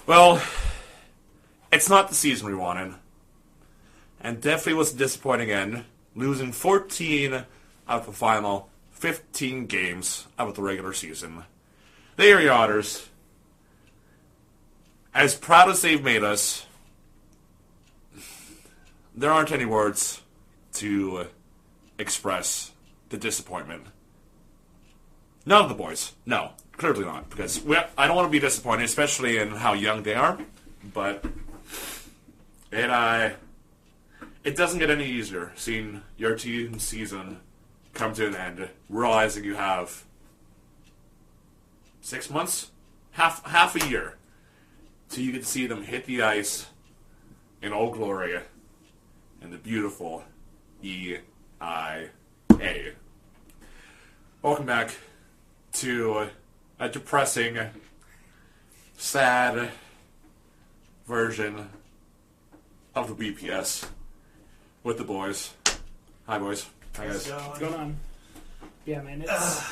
Well, it's not the season we wanted. And definitely was a disappointing end. Losing 14 out of the final 15 games out of the regular season. The Erie Otters, as proud as they've made us, there aren't any words to express the disappointment. None of the boys. No, clearly not. Because I don't want to be disappointed, especially in how young they are. But it doesn't get any easier seeing your team's season come to an end, realizing you have 6 months, half a year, till you get to see them hit the ice in all glory in the beautiful EIA. Welcome back to a depressing, sad version of the BPS with the boys. Hi, boys. Hi, guys. What's going on? Yeah, man. It's.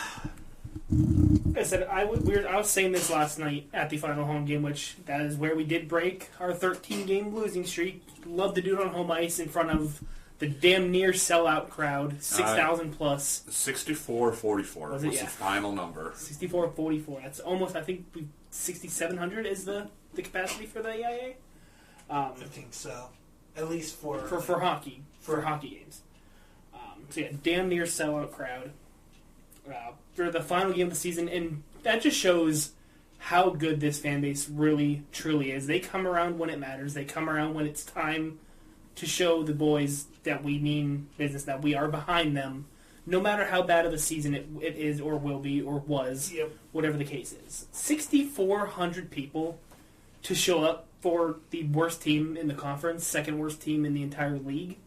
I said I was saying this last night at the final home game, which that is where we did break our 13-game losing streak. Love to do it on home ice in front of the damn near sellout crowd, 6,000 plus. 64-44 was the final number. 64-44. That's almost, I think, 6,700 is the capacity for the EIA. I think so. At least for hockey. For hockey games. So yeah, damn near sellout crowd for the final game of the season, and that just shows how good this fan base really, truly is. They come around when it matters. They come around when it's time to show the boys that we mean business, that we are behind them, no matter how bad of a season it is or will be or was, whatever the case is. 6,400 people to show up for the worst team in the conference, second worst team in the entire league.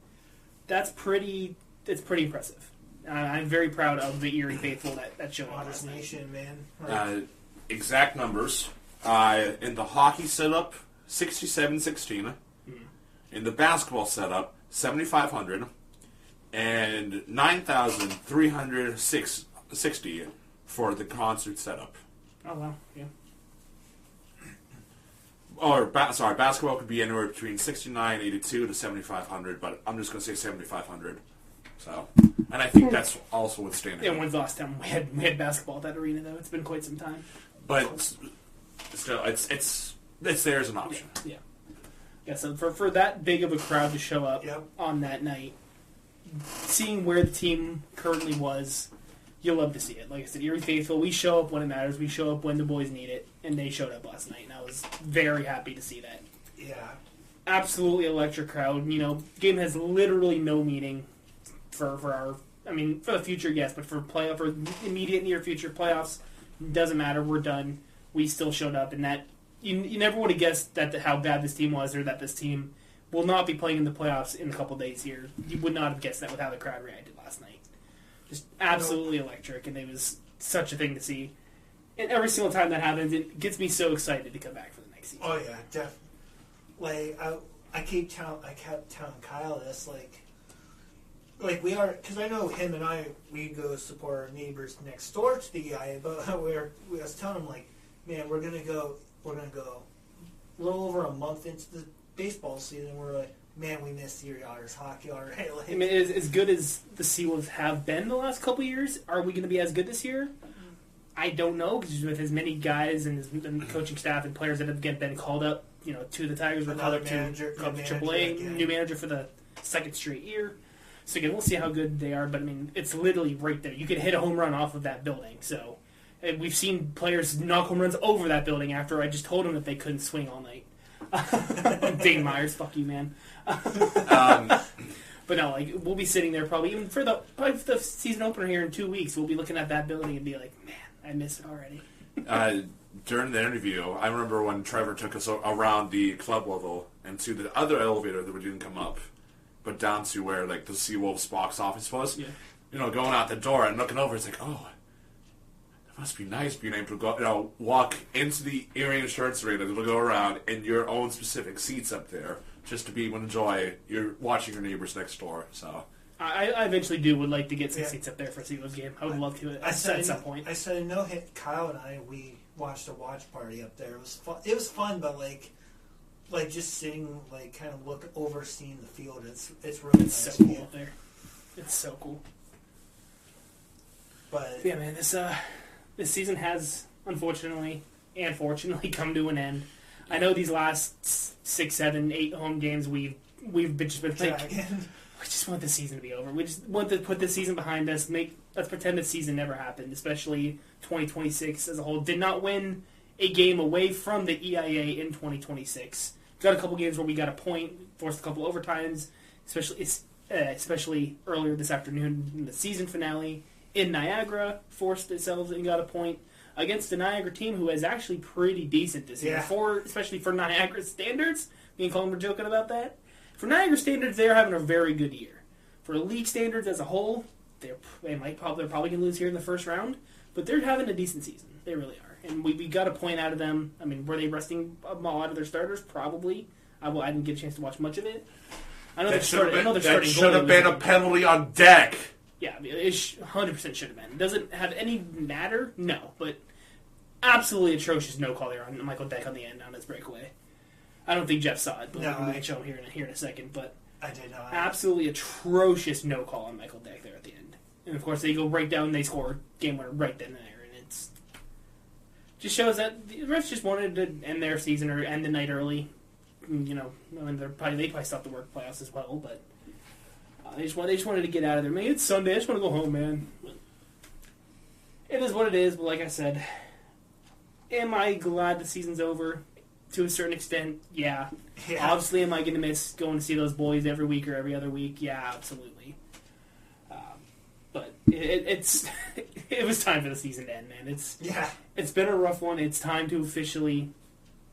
That's pretty impressive. I'm very proud of the Erie faithful that showed up. Otters Nation, man. Exact numbers. In the hockey setup, 67-16. In the basketball setup, 7,500. And 9,360 for the concert setup. Oh, wow. Yeah. Basketball could be anywhere between 6982 to 7,500, but I'm just going to say 7,500. So, and I think that's also withstanding. Yeah, when's the last time we had basketball at that arena, though? It's been quite some time. But still, it's there as an option. Yeah. Yeah, so for that big of a crowd to show up on that night, seeing where the team currently was, you'll love to see it. Like I said, Erie faithful, we show up when it matters. We show up when the boys need it, and they showed up last night, and I was very happy to see that. Yeah. Absolutely electric crowd. You know, game has literally no meaning for the future, yes, but for immediate near future playoffs, doesn't matter. We're done. We still showed up, and that you never would have guessed that how bad this team was, or that this team will not be playing in the playoffs in a couple days here. You would not have guessed that with how the crowd reacted last night. Just absolutely electric, and it was such a thing to see. And every single time that happens, it gets me so excited to come back for the next season. Oh yeah, definitely. Like I kept telling Kyle this, like we are, because I know him and we go support our neighbors next door to the EIA, but we was telling him, like, man, we're gonna go a little over a month into the baseball season. We're like, man, we missed the Erie Otters hockey already. Like, I mean, as good as the Seawolves have been the last couple of years, are we going to be as good this year? I don't know, because with as many guys and the coaching staff and players that have been called up, to the Tigers, or called up to AAA, new manager for the second straight year. So again, we'll see how good they are, but I mean, it's literally right there. You could hit a home run off of that building. So we've seen players knock home runs over that building after I just told them that they couldn't swing all night. Dane Myers, fuck you, man. But no, like, we'll be sitting there probably even for the season opener here in 2 weeks. We'll be looking at that building and be like, man, I miss it already. During the interview, I remember when Trevor took us around the club level and to the other elevator that we didn't come up, but down to where like the Seawolves box office was. Yeah. Going out the door and looking over, it's like, oh, it must be nice being able to go, walk into the Erie Insurance Arena to go around in your own specific seats up there, just to be able to enjoy watching your neighbors next door. So I eventually would like to get some seats up there for a Seawolves game. I would love to at some point. I said no hit. Kyle and I, we watched a watch party up there. It was fun. It was fun, but like just sitting, like kind of overseeing the field. It's really nice. So cool up there. It's so cool. But yeah, man, this season has unfortunately and fortunately come to an end. I know these last 6, 7, 8 home games we've just been like, we just want the season to be over. We just want to put this season behind us. Let's pretend the season never happened. Especially 2026 as a whole. Did not win a game away from the EIA in 2026. Got a couple games where we got a point, forced a couple overtimes, especially earlier this afternoon in the season finale in Niagara. Forced itself and got a point against the Niagara team who is actually pretty decent this year, especially for Niagara standards. Me and Colin were joking about that. For Niagara standards, they're having a very good year. For league standards as a whole, they're probably going to lose here in the first round, but they're having a decent season. They really are. And we got a point out of them. I mean, were they resting a lot of their starters? Probably. I didn't get a chance to watch much of it. I know that starting. Should have been a penalty on deck. Yeah, it 100% should have been. Does it have any matter? No, but absolutely atrocious no call there on Michael Deck on the end on his breakaway. I don't think Jeff saw it, but we can show him here in a second. But I did not. Absolutely atrocious no call on Michael Deck there at the end. And of course, they go right down and they score game winner right then and there. And it's just shows that the refs just wanted to end their season or end the night early. You know, I mean, they probably stopped the work playoffs as well, but they just wanted to get out of there. Man, it's Sunday. I just want to go home, man. It is what it is, but like I said, am I glad the season's over? To a certain extent, yeah. Obviously, am I going to miss going to see those boys every week or every other week? Yeah, absolutely. But it was time for the season to end, man. It's been a rough one. It's time to officially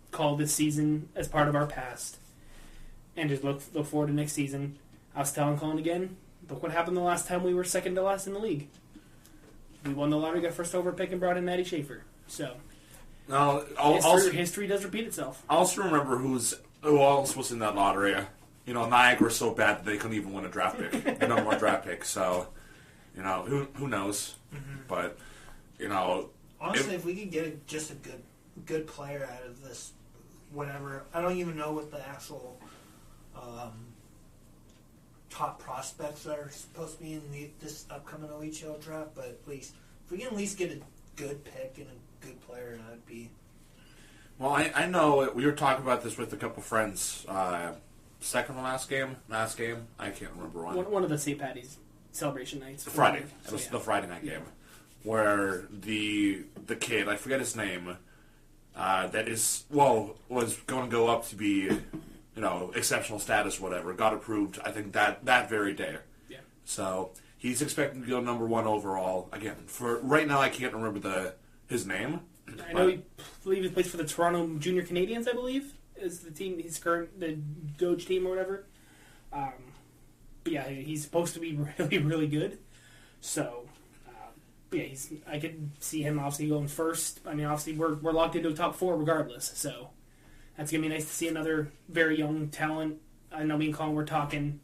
call this season as part of our past and just look forward to next season. I was telling Colin again, look what happened the last time we were second to last in the league. We won the lottery, got first over pick, and brought in Matty Schaefer. So history does repeat itself. I also remember who else was in that lottery. You know, Niagara was so bad that they couldn't even win a draft pick, a number one draft pick. So, you know, who knows? Mm-hmm. But you know, honestly, if we could get just a good player out of this, whatever. I don't even know what the actual top prospects are supposed to be in this upcoming OHL draft, but at least if we can at least get a good pick and a good player, that'd be. Well, I know we were talking about this with a couple friends. Second to last game, I can't remember one of the St. Patty's celebration nights. Friday, it was the Friday night game, where the kid, I forget his name, was going to go up to be, exceptional status, whatever, got approved. I think that very day. Yeah. So he's expecting to go number 1 overall again. For right now, I can't remember his name. I know he plays for the Toronto Junior Canadians, I believe, is the team. He's the Doge team or whatever. But yeah, he's supposed to be really, really good. So, I could see him obviously going first. I mean, obviously we're locked into a top 4 regardless. So that's gonna be nice to see another very young talent. I know me and Colin were talking.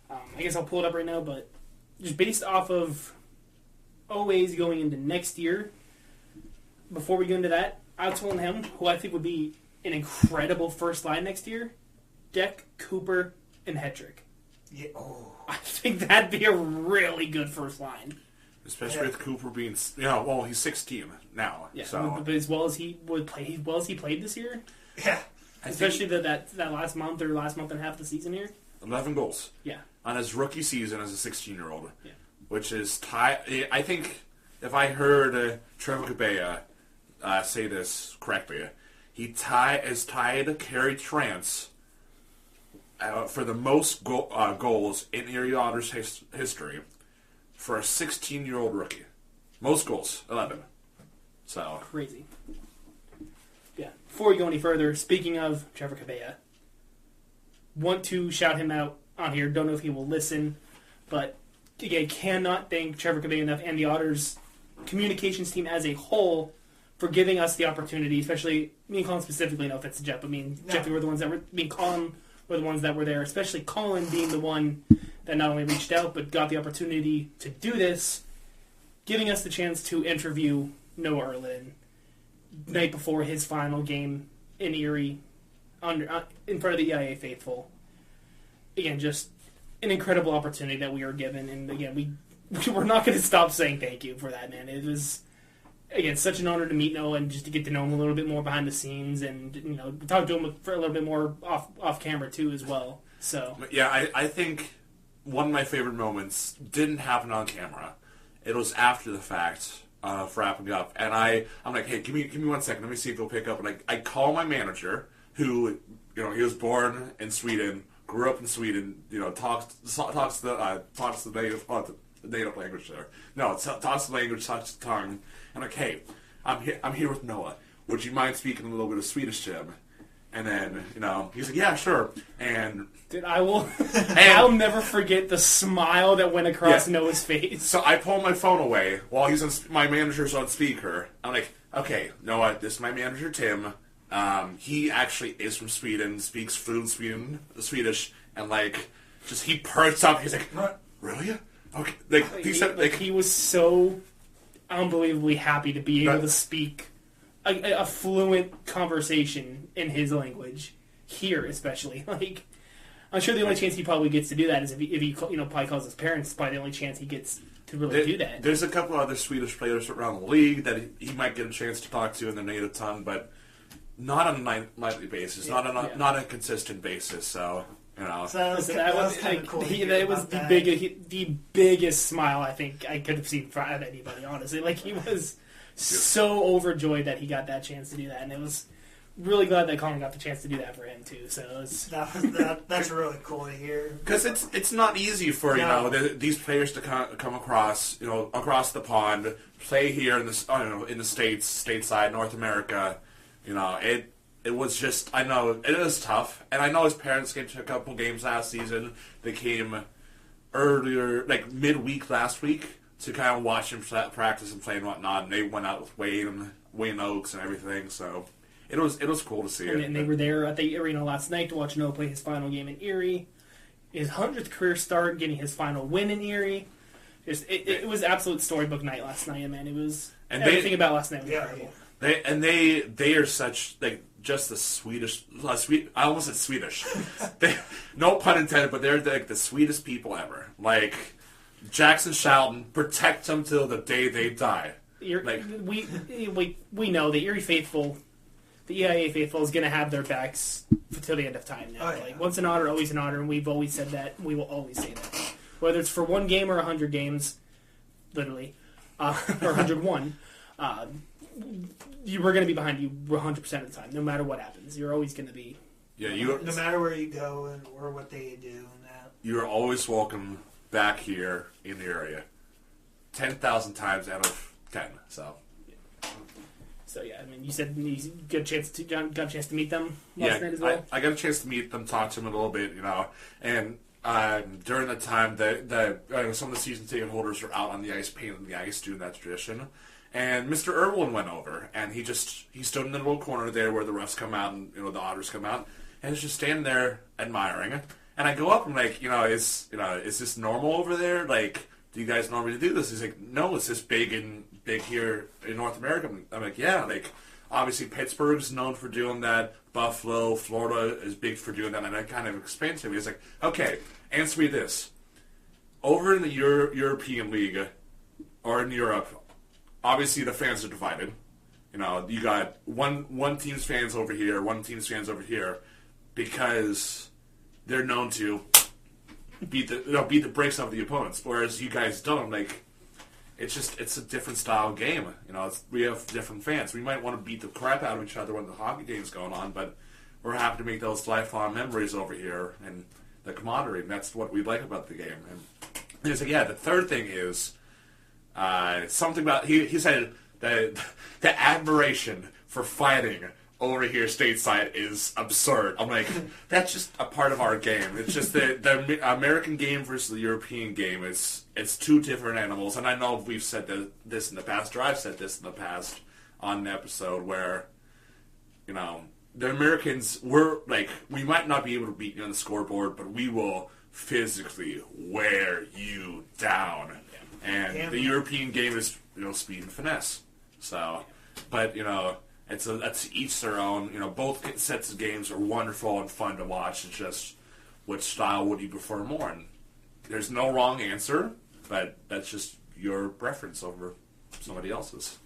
I guess I'll pull it up right now, but just based off of OAs going into next year. Before we go into that, I was telling him who I think would be an incredible first line next year: Deck, Cooper, and Hetrick. Yeah. Oh. I think that'd be a really good first line. Especially with Cooper being, he's 16 now. Yeah, so. But as well as he played this year. Yeah. Especially that last month and a half of the season here. 11 goals. Yeah. On his rookie season as a 16-year-old. Yeah. Which is I think if I heard Trevor Cabella say this correctly, he is tied Carey Trance for the most goals in Erie Otters history for a 16-year-old rookie. Most goals, 11. So crazy. Yeah. Before we go any further, speaking of Trevor Cabella, want to shout him out on here. Don't know if he will listen, but again, cannot thank Trevor Cabella enough and the Otters communications team as a whole for giving us the opportunity, especially me and Colin specifically. No offense to Jeff, but Jeff, we were the ones that were. Me and Colin were the ones that were there. Especially Colin being the one that not only reached out but got the opportunity to do this, giving us the chance to interview Noah Erlin. night before his final game in Erie, in front of the EIA faithful. Again, just an incredible opportunity that we were given, and again, we're not going to stop saying thank you for that, man. It was, again, such an honor to meet Noah and just to get to know him a little bit more behind the scenes, and talk to him for a little bit more off camera too as well. So yeah, I think one of my favorite moments didn't happen on camera. It was after the fact, wrapping up, and I'm like, hey, give me 1 second, let me see if he'll pick up. And I call my manager, who he was born in Sweden, grew up in Sweden, talks the native language there. No, talks the language, talks the tongue. And like, hey, I'm here with Noah. Would you mind speaking a little bit of Swedish to him? And then, he's like, yeah, sure. And dude, I'll never forget the smile that went across Noah's face. So I pull my phone away while my manager's on speaker. I'm like, okay, Noah, this is my manager, Tim. He actually is from Sweden, speaks fluent Swedish, and he perks up. He's like, really? Okay. He was so unbelievably happy to be able to speak a fluent conversation in his language here, especially. I'm sure the only chance he probably gets to do that is if he probably calls his parents. Probably the only chance he gets to really do that. There's a couple other Swedish players around the league that he might get a chance to talk to in their native tongue, but not on a nightly basis, not on a consistent basis. So that was kind of cool. That was the biggest smile I think I could have seen from anybody. Honestly, he was so overjoyed that he got that chance to do that, and it was really glad that Colin got the chance to do that for him too. So that's really cool to hear, because it's not easy for these players to come across across the pond, play here in the in the States, stateside North America. It was just, I know it is tough, and I know his parents came to a couple games last season. They came earlier, midweek last week, to kind of watch him practice and play and whatnot. And they went out with Wayne Oaks and everything. So it was cool to see. And they were there at the arena last night to watch Noah play his final game in Erie, his 100th career start, getting his final win in Erie. It was absolute storybook night last night, man. It was everything about last night was incredible. They are such just the Swedish. I almost said Swedish. No pun intended, but they're the sweetest people ever. Jackson Shelton, protect them till the day they die. We know the Erie faithful, the EIA faithful is going to have their backs till the end of time now. Once an Otter, always an Otter, and we've always said that. We will always say that, whether it's for one game or 100 games, literally, or 101. We're going to be behind you 100% of the time, no matter what happens. You're always going to be. Yeah, no matter where you go or what they do, and that. You're always welcome back here in the area. 10,000 times out of 10. So. Yeah, I mean, you said you got a chance to meet them last night as well. I got a chance to meet them, talk to them a little bit, and during the time some of the season ticket holders are out on the ice, painting the ice, doing that tradition. And Mr. Irwin went over, and he stood in the little corner there where the refs come out and the Otters come out, and he's just standing there admiring. And I go up and is this normal over there? Do you guys normally do this? He's like, no, it's just big here in North America. I'm like, yeah, obviously Pittsburgh's known for doing that. Buffalo, Florida is big for doing that. And I kind of explained to him. He's like, okay, answer me this: over in the European League or in Europe. Obviously, the fans are divided. You got one team's fans over here, one team's fans over here, because they're known to beat the brakes off the opponents. Whereas you guys don't. It's a different style game. We have different fans. We might want to beat the crap out of each other when the hockey game's going on, but we're happy to make those lifelong memories over here and the camaraderie. And that's what we like about the game. And he's like, yeah. The third thing is. Something about he said that the admiration for fighting over here stateside is absurd. I'm like, that's just a part of our game. It's just the American game versus the European game. It's two different animals. And I know we've said this in the past, or I've said this in the past on an episode where the Americans we might not be able to beat you on the scoreboard, but we will physically wear you down. And the European game is, speed and finesse. So, but, That's each their own. Both sets of games are wonderful and fun to watch. It's just which style would you prefer more? And there's no wrong answer, but that's just your preference over somebody else's.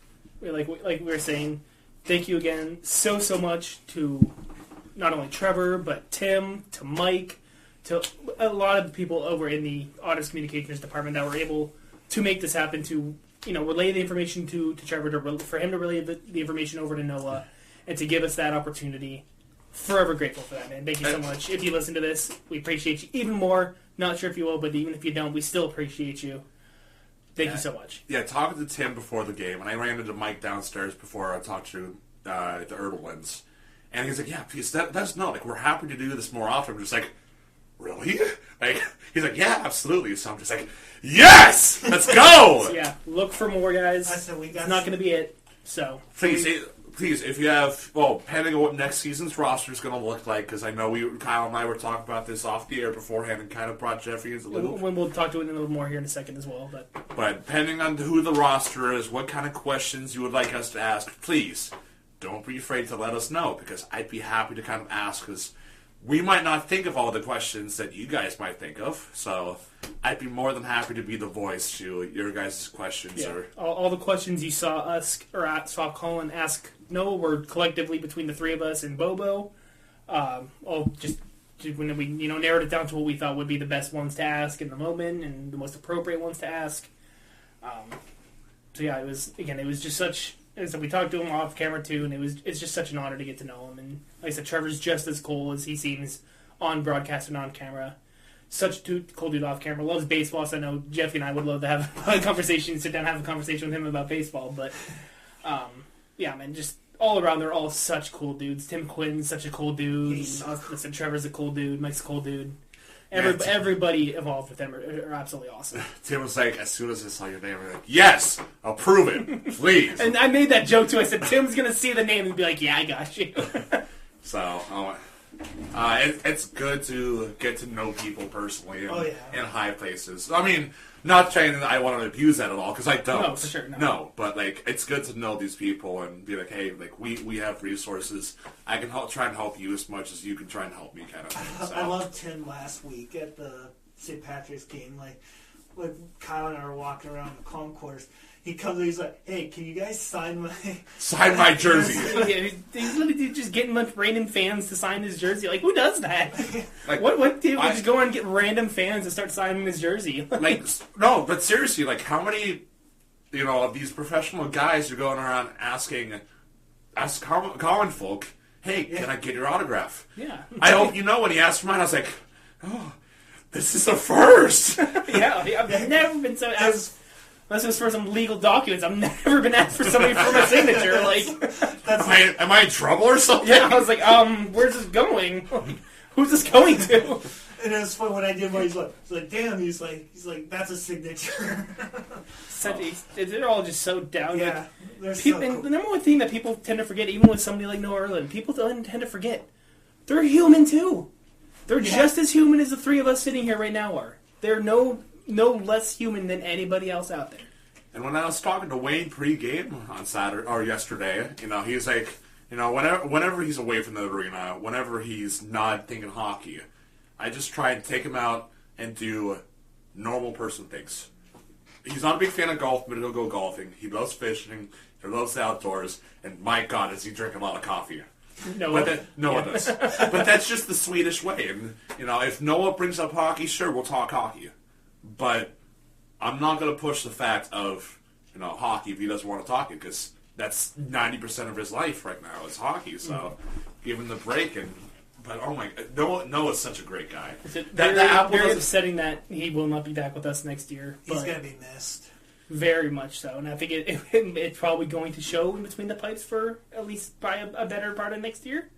Like we were saying, thank you again so much to not only Trevor, but Tim, to Mike, to a lot of the people over in the Otters Communications Department that were able to make this happen, to relay the information to Trevor, for him to relay the information over to Noah, and to give us that opportunity. Forever grateful for that, man. Thank you so much. If you listen to this, we appreciate you even more. Not sure if you will, but even if you don't, we still appreciate you. Thank you so much. Yeah, talking to Tim before the game, and I ran into Mike downstairs before I talked to the Erdelwins, and he's like, "Yeah, please, let us know. Like, we're happy to do this more often." I'm just like, "Really?" He's like, "Yeah, absolutely." So I'm just like, "Yes, let's go!" So yeah, look for more, guys. It's not going to be it. So please, if you have, depending on what next season's roster is going to look like, because I know Kyle and I were talking about this off the air beforehand and kind of brought Jeffrey into the loop. We'll talk to it a little more here in a second as well. But depending on who the roster is, what kind of questions you would like us to ask, please don't be afraid to let us know, because I'd be happy to kind of ask, because we might not think of all the questions that you guys might think of, so I'd be more than happy to be the voice to your guys' questions. Yeah. All the questions you saw saw Colin ask Noah were collectively between the three of us and Bobo. Just when we narrowed it down to what we thought would be the best ones to ask in the moment and the most appropriate ones to ask. So yeah, it was just such. And so we talked to him off camera too, and it's just such an honor to get to know him. And like I said, Trevor's just as cool as he seems on broadcast and on camera. Such a cool dude off camera. Loves baseball, so I know Jeffy and I would love to have a conversation, sit down and have a conversation with him about baseball. But yeah, man, just all around, they're all such cool dudes. Tim Quinn's such a cool dude. Listen, Trevor's a cool dude. Mike's a cool dude. Everybody involved with them are absolutely awesome. Tim was like, as soon as I saw your name, I was like, yes, I'll prove it, please. And I made that joke too. I said, Tim's going to see the name and be like, yeah, I got you. So, it's good to get to know people personally in high places. I mean, not saying that I want to abuse that at all, because I don't. No, for sure. No, but it's good to know these people and be like, hey, we have resources. I can try and help you as much as you can try and help me, kind of thing. So. I loved Tim last week at the St. Patrick's game. Like Kyle and I were walking around the concourse. He comes and he's like, hey, can you guys sign my jersey? Yeah, he's literally just getting random fans to sign his jersey. Like, who does that? What dude would just go and get random fans to start signing his jersey? No, but seriously, how many, of these professional guys are going around ask common folk, hey, can I get your autograph? Yeah. I hope when he asked for mine, I was like, oh, this is a first. Yeah, I've never been so asked. Unless it was for some legal documents, I've never been asked for somebody for my signature. Am I in trouble or something? Yeah, I was like, where's this going? Who's this going to? And it was funny when I did what he's like, damn, he's like, that's a signature. They're all just so down. Yeah, they're so cool. And the number one thing that people tend to forget, even with somebody like Noah Erlin, people tend to forget, they're human too. They're just as human as the three of us sitting here right now are. They're no less human than anybody else out there. And when I was talking to Wayne pre-game on Saturday or yesterday, he's like, whenever he's away from the arena, whenever he's not thinking hockey, I just try and take him out and do normal person things. He's not a big fan of golf, but he'll go golfing. He loves fishing. He loves the outdoors. And my God, does he drink a lot of coffee? Noah does. But that's just the Swedish way. And if Noah brings up hockey, sure, we'll talk hockey. But I'm not going to push the fact of, hockey if he doesn't want to talk it, because that's 90% of his life right now is hockey. So give him the break. But oh my God, Noah's such a great guy. Very upsetting that he will not be back with us next year. He's going to be missed. Very much so. And I think it's probably going to show in between the pipes for at least by a better part of next year.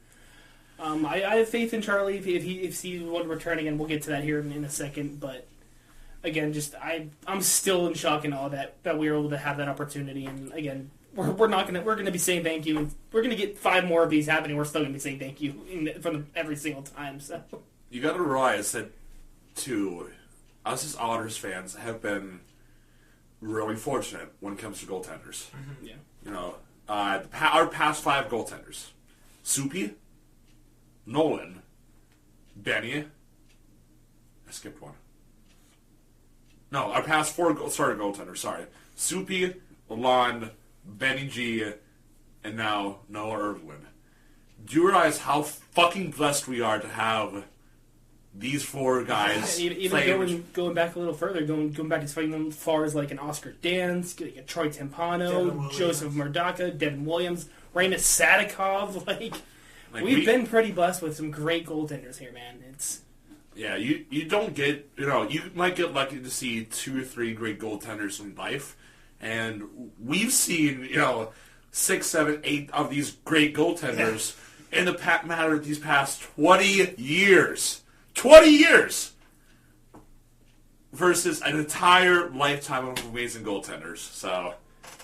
I have faith in Charlie if he would return again. We'll get to that here in a second, but again, I'm still in shock and awe that we were able to have that opportunity. And again, we're gonna be saying thank you, and we're gonna get 5 more of these happening. We're still gonna be saying thank you from every single time. So you got to realize that too, us as Otters fans have been really fortunate when it comes to goaltenders. Mm-hmm. Yeah, our past 5 goaltenders: Soupy, Nolan, Benny. I skipped one. No, our past 4 goaltenders. Sorry, Soupy, Lalonde, Benny G, and now Noah Ervlin. Do you realize how fucking blessed we are to have these 4 guys? Even going back a little further, going back as far as like an Oscar Dance, like a Troy Timpano, Joseph Murdaka, Devin Williams, Raina Sadikov. Like we've been pretty blessed with some great goaltenders here, man. Yeah, you don't get, you might get lucky to see 2 or 3 great goaltenders in life, and we've seen, 6, 7, 8 of these great goaltenders in the matter of these past 20 years. 20 years! Versus an entire lifetime of amazing goaltenders. So,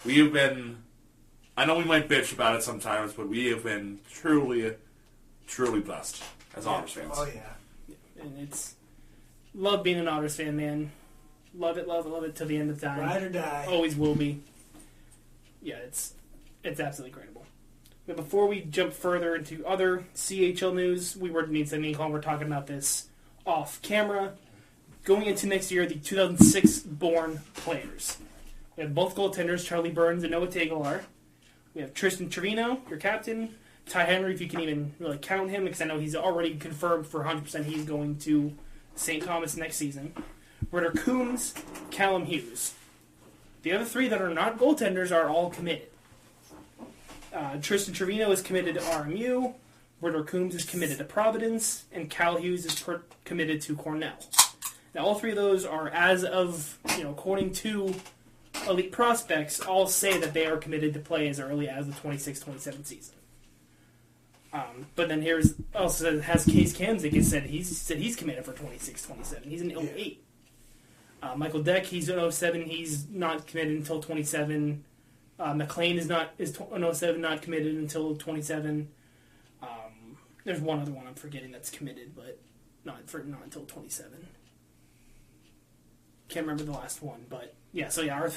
we have been, I know we might bitch about it sometimes, but we have been truly, truly blessed as Otters fans. Oh, yeah. And love being an Otters fan, man. Love it till the end of time. Ride or die. Always will be. Yeah, it's absolutely incredible. But before we jump further into other CHL news, we were we're talking about this off camera. Going into next year, the 2006 born players. We have both goaltenders, Charlie Burns and Noah Tagelar. We have Tristan Trevino, your captain. Ty Henry, if you can even really count him, because I know he's already confirmed for 100% he's going to St. Thomas next season. Ritter Coombs, Callum Hughes. The other 3 that are not goaltenders are all committed. Tristan Trevino is committed to RMU, Ritter Coombs is committed to Providence, and Cal Hughes is committed to Cornell. Now, all 3 of those are, as of, according to Elite Prospects, all say that they are committed to play as early as the 26-27 season. But then here's also has Case Kamzik said he's committed for 26-27. He's an 08. Michael Deck, he's an 07. He's not committed until 27. McLean is an 07, not committed until 27. There's one other one I'm forgetting that's committed, but not until 27. Can't remember the last one, but yeah. So yeah,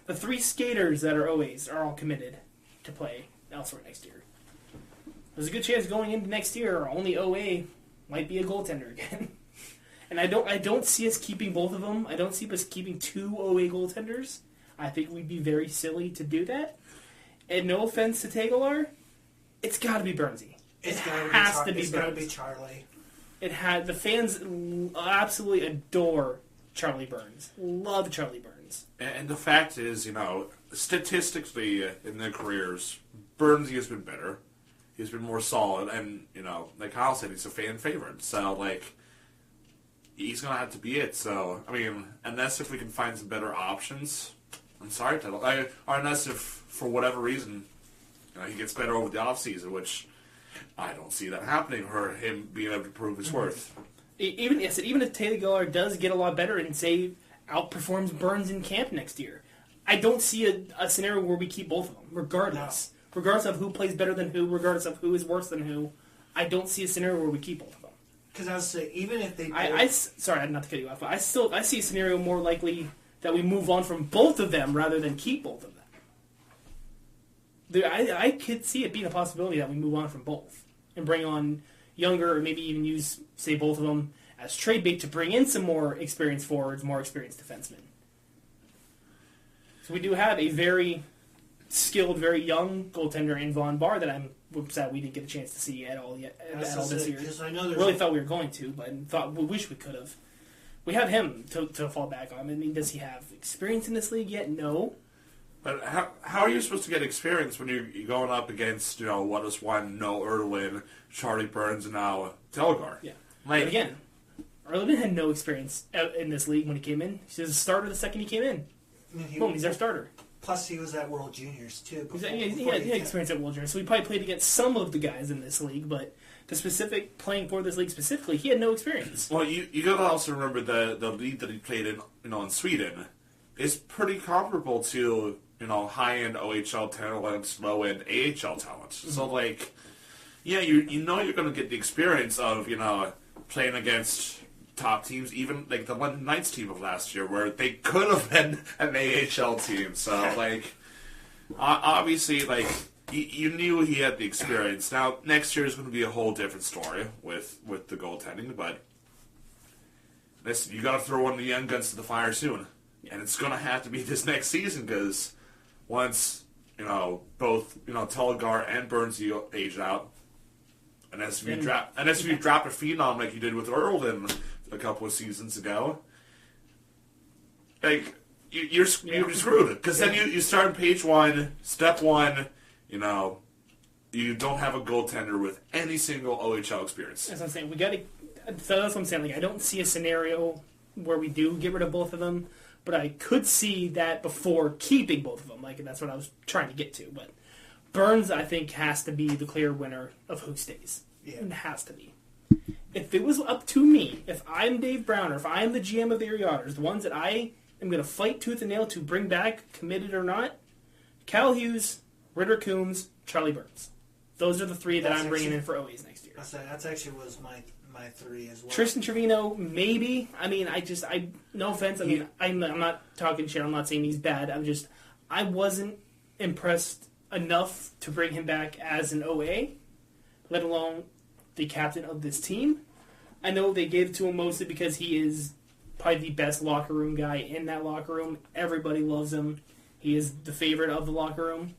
the 3 skaters that are OAs are all committed to play elsewhere next year. There's a good chance going into next year, only OA might be a goaltender again. And I don't see us keeping both of them. I don't see us keeping 2 OA goaltenders. I think we'd be very silly to do that. And no offense to Tagelar, it's got to be Burnsy. It's got to be Charlie. The fans absolutely adore Charlie Burns. Love Charlie Burns. And the fact is, statistically in their careers, Burnsy has been better. He's been more solid, and, like Kyle said, he's a fan favorite. So, he's going to have to be it. So, unless if we can find some better options, I'm sorry, or unless if, for whatever reason, he gets better over the offseason, which I don't see that happening, or him being able to prove his worth. Even if Taylor does get a lot better and, say, outperforms Burns in camp next year, I don't see a scenario where we keep both of them, regardless. No. Regardless of who plays better than who, regardless of who is worse than who, I don't see a scenario where we keep both of them. Because I was saying, even if they... sorry, not to cut you off, but I see a scenario more likely that we move on from both of them rather than keep both of them. I could see it being a possibility that we move on from both and bring on younger, or maybe even use, say, both of them as trade bait to bring in some more experienced forwards, more experienced defensemen. So we do have a very skilled, very young goaltender in Vaughn Barr that I'm sad we didn't get a chance to see at all this year. I know really thought we were going to, but we wish we could have. We have him to fall back on. Does he have experience in this league yet? No. But how are you supposed to get experience when you're going up against, what is one, Noah Ervlin, Charlie Burns, and now Telgar? Yeah. But again, Ervlin had no experience in this league when he came in. He was a starter the second he came in. Boom, he's our starter. Plus, he was at World Juniors, too. He had experience at World Juniors, so he probably played against some of the guys in this league, but playing for this league specifically, he had no experience. Well, you got to also remember the league that he played in, in Sweden is pretty comparable to, high-end OHL talent, low-end AHL talent. Mm-hmm. So, you're going to get the experience of, playing against top teams, even like the London Knights team of last year, where they could have been an AHL team. So, obviously, you knew he had the experience. Now, next year is going to be a whole different story with the goaltending, but listen, you got to throw one of the young guns to the fire soon. And it's going to have to be this next season because once, both, Telegar and Burns age out, unless if you drop a phenom like you did with Earlden a couple of seasons ago, like, you're screwed. Because then you start on page one, step one, you don't have a goaltender with any single OHL experience. That's what I'm saying. So that's what I'm saying. Like, I don't see a scenario where we do get rid of both of them, but I could see that before keeping both of them. Like, and that's what I was trying to get to. But Burns, I think, has to be the clear winner of who stays. Yeah. It has to be. If it was up to me, if I'm Dave Brown, or if I'm the GM of the Erie Otters, the ones that I am going to fight tooth and nail to bring back, committed or not, Cal Hughes, Ritter Coombs, Charlie Burns. Those are the three that I'm bringing in for OAs next year. That's actually was my three as well. Tristan Trevino, maybe. I mean, no offense. I mean, I'm not talking shit. I'm not saying he's bad. I wasn't impressed enough to bring him back as an OA, let alone the captain of this team. I know they gave it to him mostly because he is probably the best locker room guy in that locker room. Everybody loves him. He is the favorite of the locker room.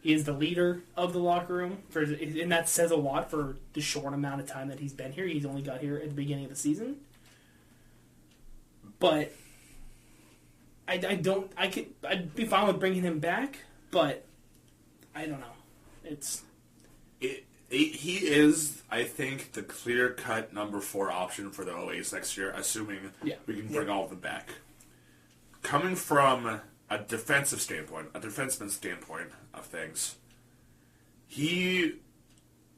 He is the leader of the locker room, and that says a lot for the short amount of time that he's been here. He's only got here at the beginning of the season. But I'd be fine with bringing him back, but I don't know. He is, I think, the clear-cut number 4 option for the OAs next year, assuming we can bring all of them back. Coming from a defensive standpoint, a defenseman standpoint of things, he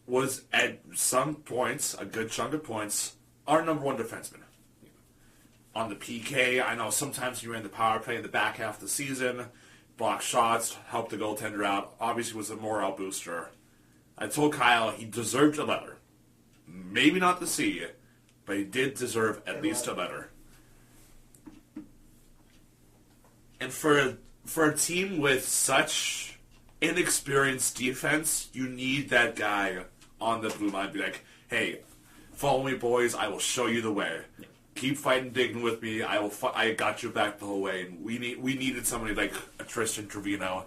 was at some points, a good chunk of points, our number 1 defenseman. On the PK, I know sometimes he ran the power play in the back half of the season, blocked shots, helped the goaltender out, obviously was a morale booster. I told Kyle he deserved a letter. Maybe not the C, but he did deserve at least a letter. And for a team with such inexperienced defense, you need that guy on the blue line. Be like, hey, follow me, boys. I will show you the way. Keep fighting, digging with me. I got you back the whole way. And we needed somebody like a Tristan Trevino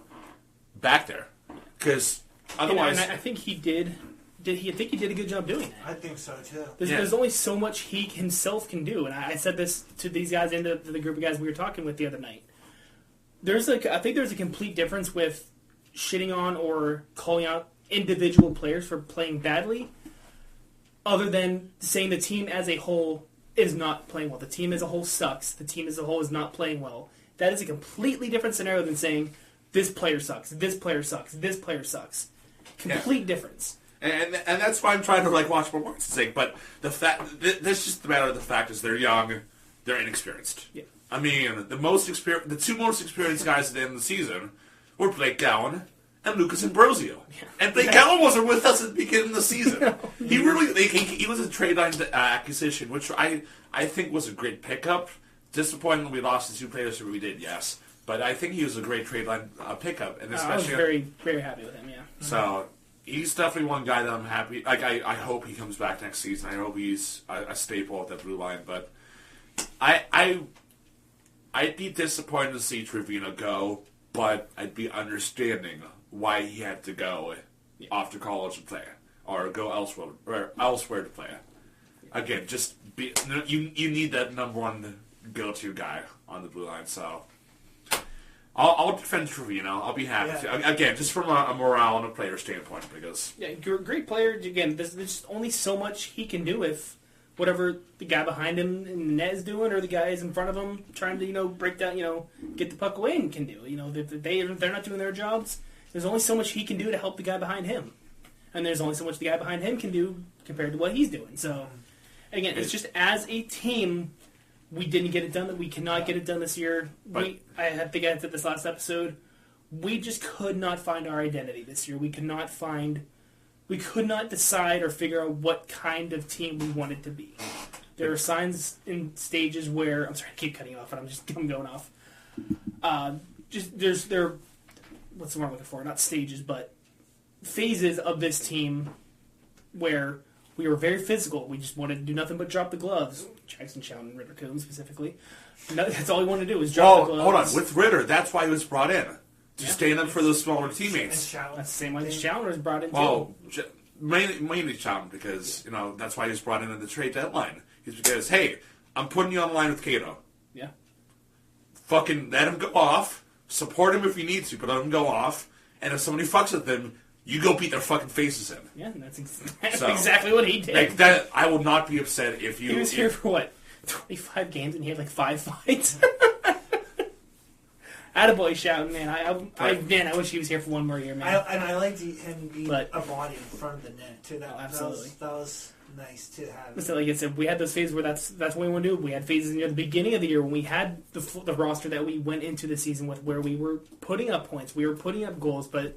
back there, because otherwise, and I think he did. I think he did a good job doing that. I think so too. There's only so much he himself can do, and I said this to these guys and to the group of guys we were talking with the other night. I think there's a complete difference with shitting on or calling out individual players for playing badly, other than saying the team as a whole is not playing well. The team as a whole sucks. The team as a whole is not playing well. That is a completely different scenario than saying this player sucks, this player sucks, this player sucks. Complete difference. And that's why I'm trying to watch more Marks' sake. But the fact, that's just the matter of the fact is they're young, they're inexperienced. Yeah. I mean, the two most experienced guys at the end of the season were Blake Gowan and Lucas Ambrosio. Yeah. And Blake Gowan wasn't with us at the beginning of the season. No. He was a trade line acquisition, which I think was a great pickup. Disappointing we lost the 2 players who we did, yes. But I think he was a great trade line pickup. And especially, I was very, very happy with him, yeah. So he's definitely one guy that I'm happy. I hope he comes back next season. I hope he's a staple at that blue line. But I'd be disappointed to see Trevino go, but I'd be understanding why he had to go off to college to play or go elsewhere to play. Again, you need that number 1 go-to guy on the blue line. So I'll defend Trevino. I'll be happy to. Again, just from a morale and a player standpoint, because great player. Again, there's only so much he can do if whatever the guy behind him in the net is doing, or the guys in front of him trying to break down, get the puck away and can do. They're not doing their jobs. There's only so much he can do to help the guy behind him, and there's only so much the guy behind him can do compared to what he's doing. So, again, it's just as a team, we didn't get it done. We cannot get it done this year. I think I said this last episode. We just could not find our identity this year. We could not decide or figure out what kind of team we wanted to be. There are signs in stages where I'm sorry, I keep cutting off, and I'm going off. What's the word I'm looking for? Not stages, but phases of this team where we were very physical. We just wanted to do nothing but drop the gloves. Jackson Chow and Ritter Coombs specifically. No, that's all we wanted to do was drop the gloves. Hold on. With Ritter, that's why he was brought in. To stand up for those smaller teammates. That's the same way as Chalmers brought in, too. Well, mainly Chalmers, because, that's why he was brought in at the trade deadline. He's because, hey, I'm putting you on the line with Cato. Yeah. Fucking let him go off. Support him if you need to, but let him go off. And if somebody fucks with him, you go beat their fucking faces in. Yeah, and that's exactly what he did. Like that, I will not be upset if you... He was here for, what, 25 games, and he had, like, 5 fights? Attaboy shouting, man. I wish he was here for one more year, man. I liked him being a body in front of the net, too. Absolutely. That was nice to have. So, like I said, we had those phases where that's what we want to do. We had phases near the beginning of the year when we had the roster that we went into the season with, where we were putting up points, we were putting up goals, but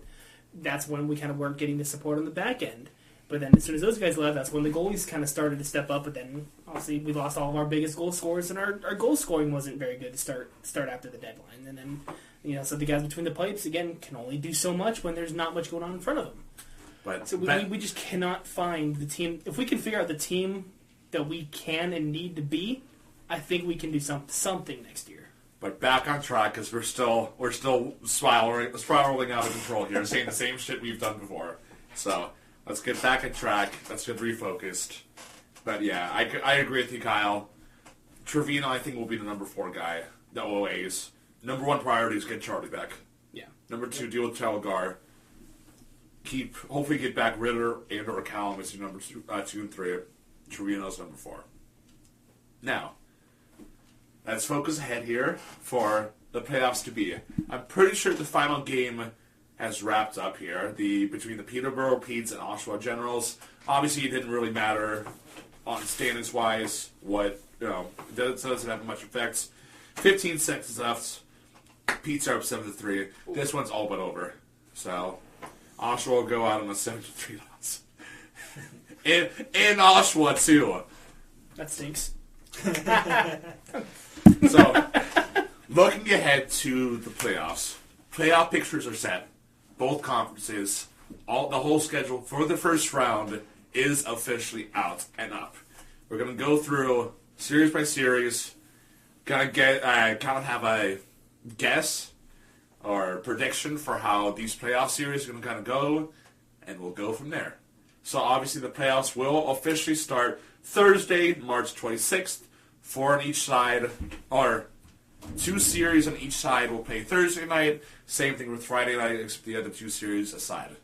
that's when we kind of weren't getting the support on the back end. But then as soon as those guys left, that's when the goalies kind of started to step up. But then, obviously, we lost all of our biggest goal scorers, and our goal scoring wasn't very good to start after the deadline. And then, so the guys between the pipes, again, can only do so much when there's not much going on in front of them. So we just cannot find the team. If we can figure out the team that we can and need to be, I think we can do something next year. But back on track, because we're still spiraling out of control here, saying the same shit we've done before. So let's get back on track. Let's get refocused. But yeah, I agree with you, Kyle. Trevino, I think, will be the number 4 guy. The OAs. Number 1 priority is get Charlie back. Yeah. Number 2, deal with Chalgar. Hopefully get back Ritter and or Callum as your number 2 and 3. Trevino's number 4. Now, let's focus ahead here for the playoffs to be. I'm pretty sure the final game has wrapped up here. Between the Peterborough Peds and Oshawa Generals. Obviously, it didn't really matter on standings wise. It doesn't have much effects. 15 seconds left. Pete's are up 7-3. This one's all but over. So Oshawa will go out on a 7-3 loss. in Oshawa too. That stinks. So, looking ahead to the playoffs, playoff pictures are set. Both conferences, the whole schedule for the first round is officially out and up. We're going to go through series by series. Gonna kind of have a guess or prediction for how these playoff series are going to kind of go, and we'll go from there. So obviously the playoffs will officially start Thursday, March 26th. 4 on each side, or 2 series on each side will play Thursday night. Same thing with Friday night, except the other 2 series aside.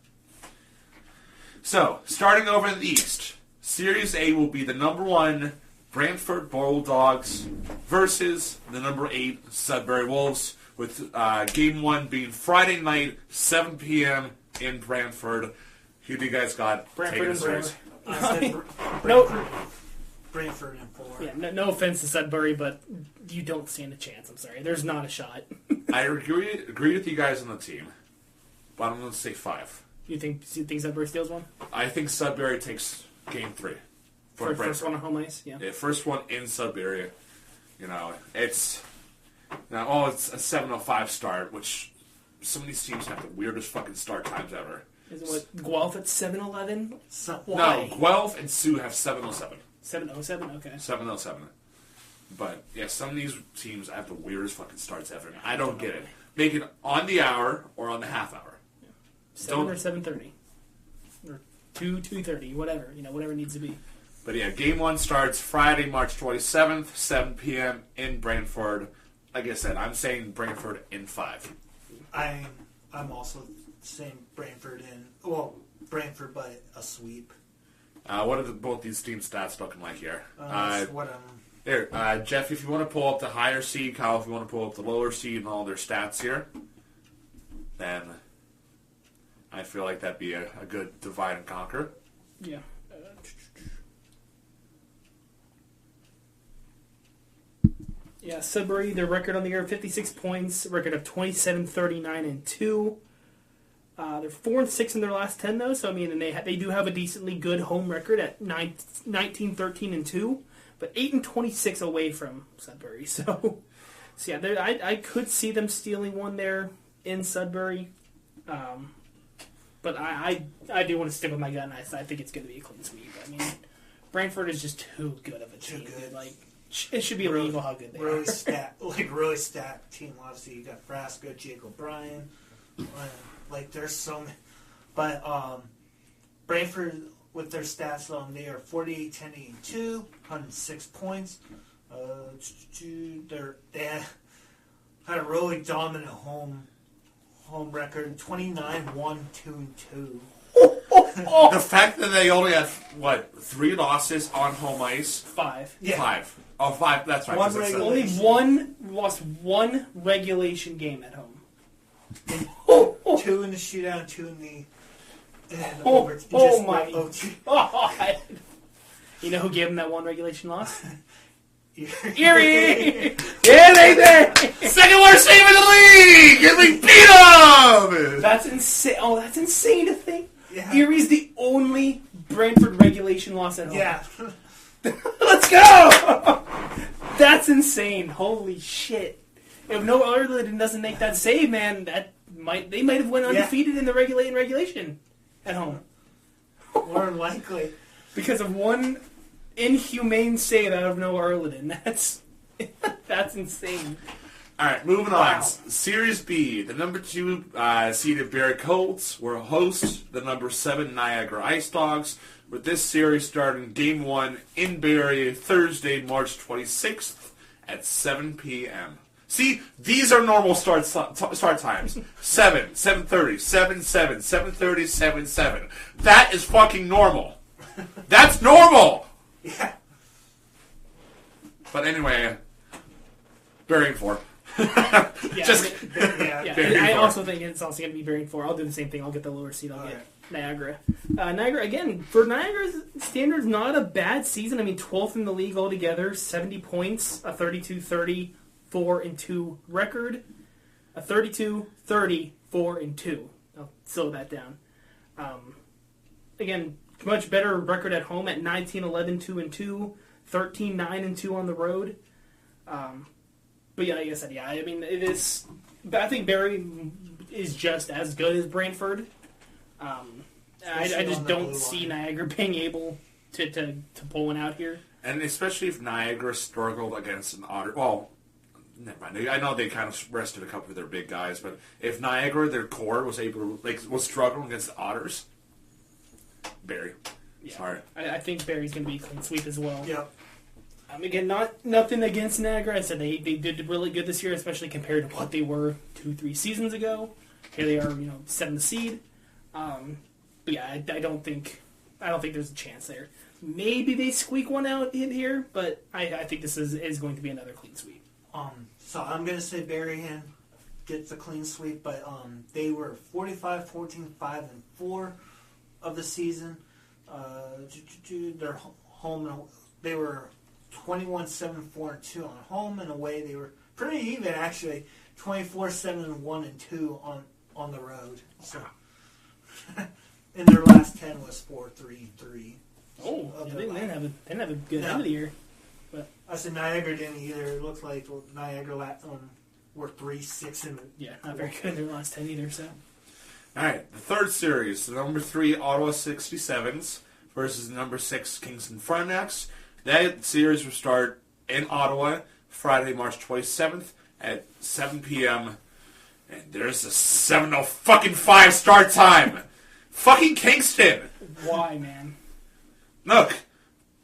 So, starting over in the East, Series A will be the number 1 Brantford Bulldogs versus the number 8 Sudbury Wolves, with Game 1 being Friday night, 7 p.m. in Brantford. Who do you guys got? Brantford and series? Brantford and 4. Yeah, no offense to Sudbury, but you don't stand a chance. I'm sorry. There's not a shot. I agree with you guys on the team, but I'm going to say 5. You think Sudbury steals one? I think Sudbury takes Game 3. First one on home ice, yeah. First one in Sudbury. It's a 7:05 start, which some of these teams have the weirdest fucking start times ever. Is it what, Guelph at 7:11? No, Guelph and Sioux have 7:07. 7:07, okay. 7:07. But, yeah, some of these teams have the weirdest fucking starts ever. I don't get it. Make it on the hour or on the half hour. Yeah. 7 or 7:30. Or 2:30, whatever. Whatever it needs to be. But, yeah, Game 1 starts Friday, March 27th, 7 p.m. in Brantford. Like I said, I'm saying Brantford in 5. I'm also saying Brantford but a sweep. What are both these team stats looking like here? Here, Jeff, if you want to pull up the higher seed, Kyle, if you want to pull up the lower seed and all their stats here, then I feel like that'd be a good divide and conquer. Yeah. Yeah, Sudbury, their record on the year, 56 points, record of 27-39-2. They're 4-6 in their last 10, though. So and they do have a decently good home record at 19-13-2, but 8-26 away from Sudbury. So yeah, I could see them stealing one there in Sudbury. But I do want to stick with my gun. I think it's going to be a clean sweep. I mean, Brantford is just too good of a team. Dude. Like, it should be illegal how good they are. Really stacked team. Obviously, you got Frasco, Jake O'Brien. Like, there's so many. But Brantford, with their stats, they are 48-10-82, 106 points. They had a really dominant home record, 29-1-2-2. The fact that they only had 3 losses on home ice? 5. Yeah. 5. Oh, 5. That's right. Only lost one regulation game at home. 2 in the shootout, 2 in the. Oh my God! You know who gave them that one regulation loss? Erie! Yeah, they did! Second worst team in the league! And we beat them! That's insane. Oh, that's insane to think. Yeah. Erie's the only Brantford regulation loss at home. Yeah. Let's go! That's insane. Holy shit. If no Ireland doesn't make that save, man, they might have went undefeated in the regulation at home. More than likely. Because of one inhumane save out of Noah Erliden. That's insane. All right, moving on. Series B, the number 2 seeded Barrie Colts were host the number 7 Niagara Ice Dogs, with this series starting Game 1 in Barrie Thursday, March 26th at 7 p.m. See, these are normal start times. 7, 7:30, 7, 7, 7:30, 7, 7. That is fucking normal. That's normal! Yeah. But anyway, 4. Yeah, Just I also think it's also going to be Barrie 4. I'll do the same thing. I'll get the lower seed. I'll get Niagara. Niagara, again, for Niagara's standards, not a bad season. I mean, 12th in the league altogether, 70 points, a 32-30, 4-2 record, a 32-30, 4-2. I'll slow that down. Again, much better record at home at 19-11, 2-2, 13-9-2 on the road. But yeah, like I said, I mean, it is. I think Barrie is just as good as Brantford. I just don't see Niagara being able to pull one out here. And especially if Niagara struggled against an Otter. Well, never mind. I know they kind of rested a couple of their big guys, but if Niagara, their core, was struggling against the Otters, Barrie. Yeah. Sorry. I think Barrie's going to be a clean sweep as well. Yeah. Again, nothing against Niagara. I said they did really good this year, especially compared to what they were 2-3 seasons ago. Here they are, 7th seed. But yeah, I don't think there's a chance there. Maybe they squeak one out in here, but I think this is going to be another clean sweep. So I'm gonna say Barrie gets a clean sweep, but they were 45-14-5-4 of the season. Their home, they were 21-7-4-2 on home, and away they were pretty even actually, 24-7-1-2 on the road. So, and their last 10 was 4-3-3. Oh, they didn't have a good end of the year. But I said Niagara didn't either. It looked like Niagara were 3-6 and not very good in their last 10 either. So. All right, the third series, the number 3 Ottawa 67s versus the number 6 Kingston Frontenacs. That series will start in Ottawa Friday, March 27th at 7 p.m. And there's a 7:05 start time. Fucking Kingston. Why, man? Look,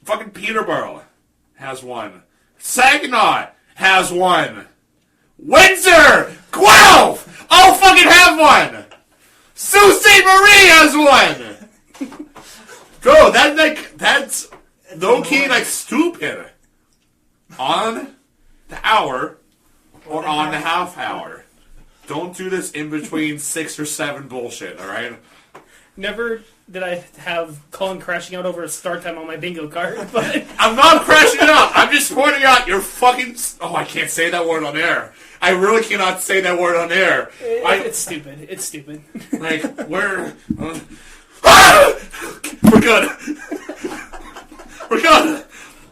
fucking Peterborough has one. Saginaw has one. Windsor, Guelph, all fucking have one. Sault Ste. Marie has one. Bro, that's low-key stupid. On the hour or on the half hour. Don't do this in between 6 or 7 bullshit, alright? Never did I have Colin crashing out over a start time on my bingo card, but... I'm not crashing it out. I'm just pointing out you're fucking... Oh, I can't say that word on air. I really cannot say that word on air. It's stupid. It's stupid. We're good. We're good.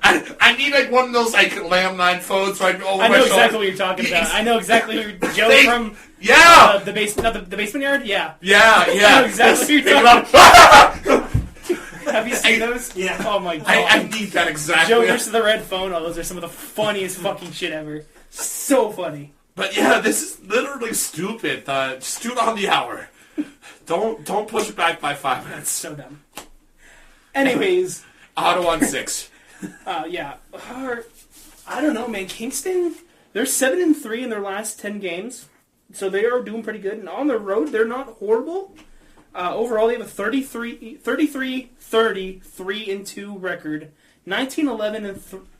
I need one of those landline phones right over my shoulder. I know exactly what you're talking about. I know exactly who Joe from Yeah! The basement yard? Yeah. Yeah, yeah. I know exactly what you're talking about. Have you seen those? Yeah. Oh my god. I need that exactly. Joe versus the red phone. Oh, those are some of the funniest fucking shit ever. So funny. But yeah, this is literally stupid. Just do it on the hour. Don't push it back by 5 minutes. So dumb. Anyways. Ottawa on 6. Yeah. I don't know, man. Kingston, they're 7-3 in their last 10 games. So they are doing pretty good. And on the road, they're not horrible. Overall, they have a 33, 3-2 record. 19-11,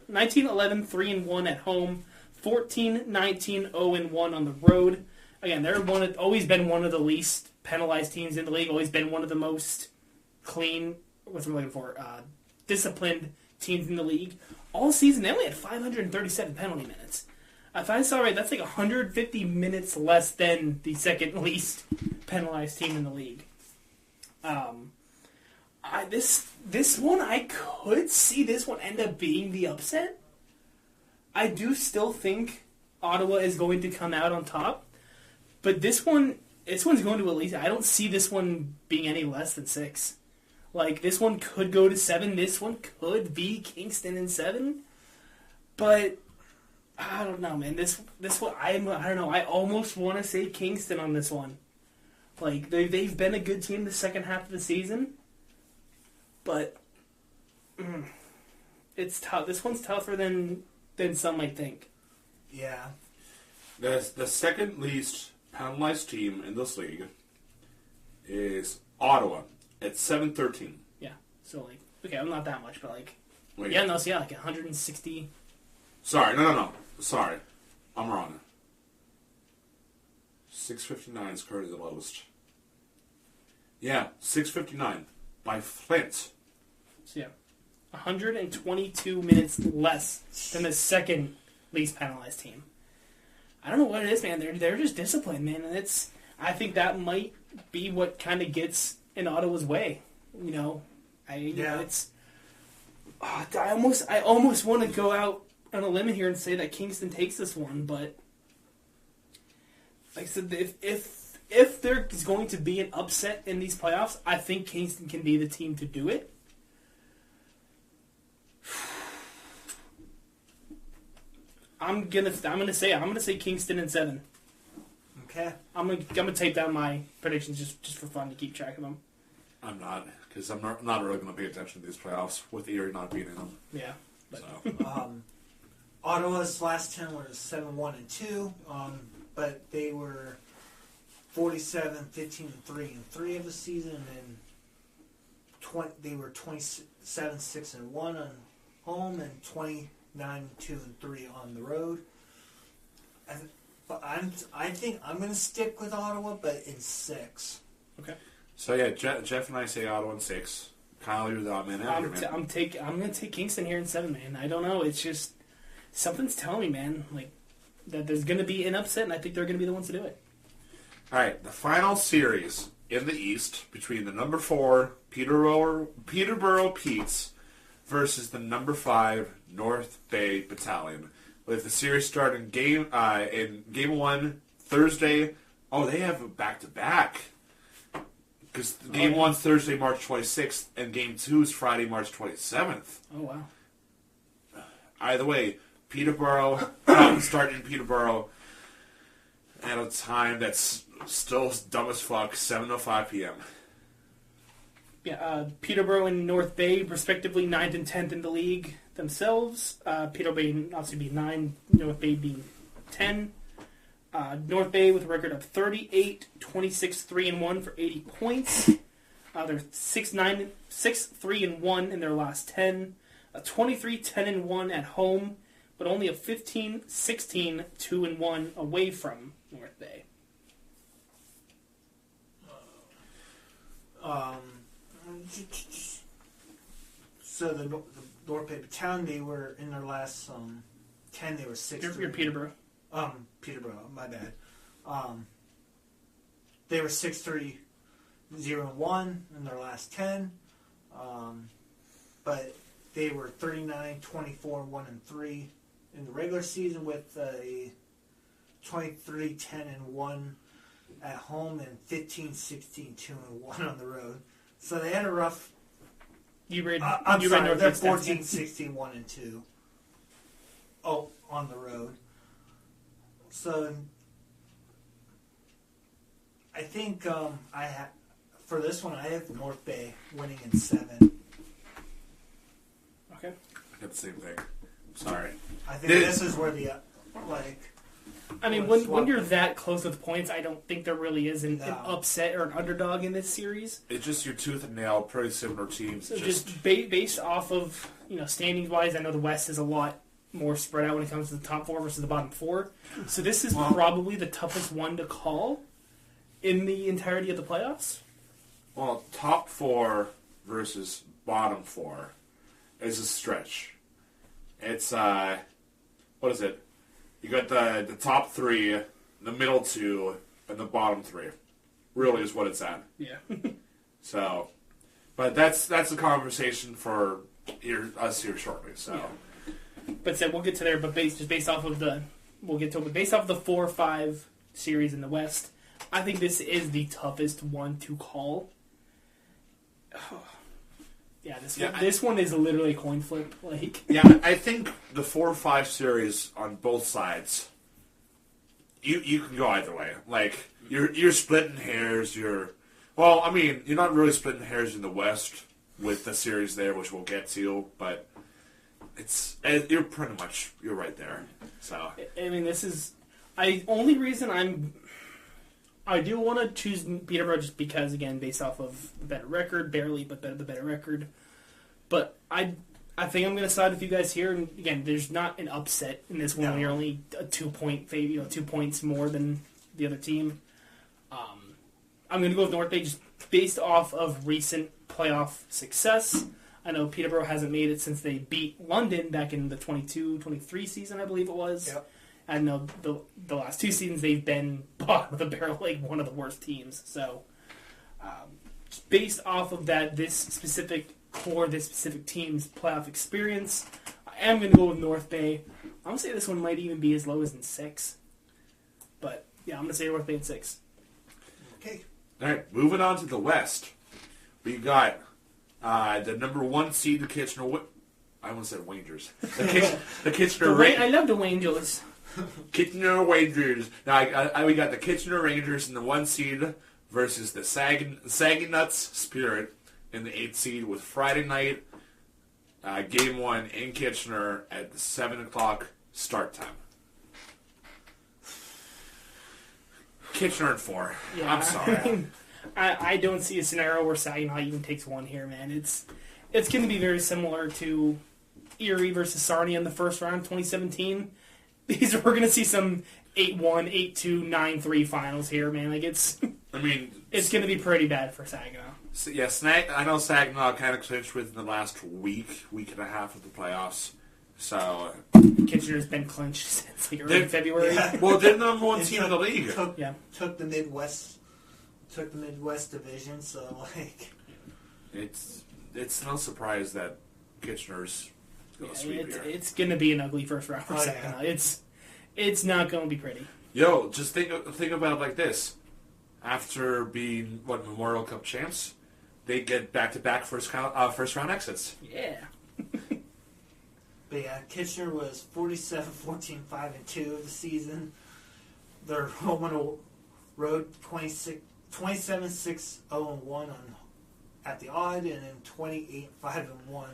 3-1 at home. 14-19, 0-1 on the road. Again, they're always been one of the least penalized teams in the league. Always been one of the most clean, what's I'm looking for, disciplined teams in the league. All season, they only had 537 penalty minutes. If I saw right, that's like 150 minutes less than the second least penalized team in the league. This one, I could see this one end up being the upset. I do still think Ottawa is going to come out on top, but this one's going to at least. I don't see this one being any less than 6. Like, this one could go to 7. This one could be Kingston in 7, but I don't know, man. This one, I don't know. I almost want to say Kingston on this one. Like, they've been a good team the second half of the season, but it's tough. This one's tougher than some might think. Yeah. The second least penalized team in this league is Ottawa at 7-13. Yeah. So, like, okay, I'm not that much, but, like, Wait. yeah, no, so yeah, like 160. Sorry, no. Sorry. I'm wrong. 659 is currently the lowest. Yeah, 659 by Flint. So, yeah. 122 minutes less than the second least penalized team. I don't know what it is, man. They're just disciplined, man, and I think that might be what kind of gets in Ottawa's way. You know, I almost want to go out on a limb here and say that Kingston takes this one, but like I said, if there is going to be an upset in these playoffs, I think Kingston can be the team to do it. I'm gonna say Kingston in 7. Okay. I'm gonna tape down my predictions just for fun to keep track of them. I'm not, because I'm not really going to pay attention to these playoffs with Erie not being in them. Yeah. But. So. Ottawa's last 10 were 7-1-2, but they were 47-15-3-3 of the season, and they were 27-6-1 on home and 29-2-3 on the road. But I think I'm going to stick with Ottawa, but in 6. Okay. So yeah, Jeff and I say Ottawa in 6. Kyle, you're the odd man out here, man. I'm going to take Kingston here in 7, man. I don't know. It's just something's telling me, man, like that there's going to be an upset, and I think they're going to be the ones to do it. All right, the final series in the East between the number 4 Peterborough Petes versus the number 5 North Bay Battalion. With the series starting in game 1 Thursday. Oh, they have a back-to-back. Because game 1's Thursday, March 26th, and game 2 is Friday, March 27th. Oh, wow. Either way, Peterborough, starting in Peterborough at a time that's still dumb as fuck, 7:05 p.m. Yeah, Peterborough and North Bay, respectively, 9th and 10th in the league themselves. Peterborough Bay obviously being 9, North Bay being 10. North Bay with a record of 38, 26, 3-1 for 80 points. They're 6-3-1 in their last 10. 23, 10-1 at home, but only a 15, 16, 2-1 away from North Bay. So the North Bay Battalion, they were in their last 10. They were 6. You're Peterborough. Peterborough, my bad. They were 6-3-0-1 in their last 10. But they were 39-24-1-3 in the regular season with a 23-10-1 at home and 15-16, 2-1 on the road. So they had a rough. They're 14-16, 1-2. Oh, on the road. So I think for this one I have North Bay winning in 7. Okay. I got the same thing. Sorry. I think this is where the I mean, when you're that close with points, I don't think there really is an upset or an underdog in this series. It's just your tooth and nail, pretty similar teams. So just based off of standings wise, I know the West is a lot more spread out when it comes to the top 4 versus the bottom 4. So this is probably the toughest one to call in the entirety of the playoffs. Well, top 4 versus bottom 4 is a stretch. It's what is it? You got the top 3, the middle 2, and the bottom 3. Really is what it's at. Yeah. So, but that's a conversation for us here shortly. So, yeah. But we'll get to there. But based off of the 4-5 series in the West, I think this is the toughest one to call. Yeah, this one is literally a coin flip. Yeah, I think the 4-5 series on both sides, you can go either way. Like you're splitting hairs. You're not really splitting hairs in the West with the series there, which we'll get to. But you're right there. So I mean, this is only reason I do want to choose Peterborough just because, again, based off of the better record, barely, but the better record. But I think I'm going to side with you guys here. And again, there's not an upset in this one. No. You're only a 2-point, 2 points more than the other team. I'm going to go with North Bay just based off of recent playoff success. I know Peterborough hasn't made it since they beat London back in the 22-23 season, I believe it was. Yep. I know the last 2 seasons they've been bottom of the barrel, like one of the worst teams. So, just based off of that, this specific team's playoff experience, I am going to go with North Bay. I'm going to say this one might even be as low as in 6. But, yeah, I'm going to say North Bay in 6. Okay. All right, moving on to the West. We got the number 1 seed, the Kitchener. I almost said Rangers. The Kitchener Rangers. I love the Rangers. Kitchener Rangers. Now, we got the Kitchener Rangers in the 1 seed versus the Saggy Nuts Spirit in the 8th seed with Friday night game 1 in Kitchener at the 7 o'clock start time. Kitchener at 4. Yeah, I'm sorry. I don't see a scenario where Saginaw even takes 1 here, man. It's going to be very similar to Erie versus Sarnia in the first round, 2017. We're going to see some 8-1, 8-2, 9-3 finals here, man. It's going to be pretty bad for Saginaw. So, yeah, I know Saginaw kind of clinched within the last week and a half of the playoffs. So Kitchener's been clinched since early February. Yeah. Well, they're the number 1 team in the league. Took the Midwest division, so it's no surprise that Kitchener's going to sweep here. It's going to be an ugly first round for Saginaw. Yeah. It's not going to be pretty. Yo, just think about it like this: after being Memorial Cup champs, they get back-to-back first round exits. Yeah. But yeah, Kitchener was 47-14-5-2 of the season. Their home and road 27-6-0-1 at the odd, and then 28-5-1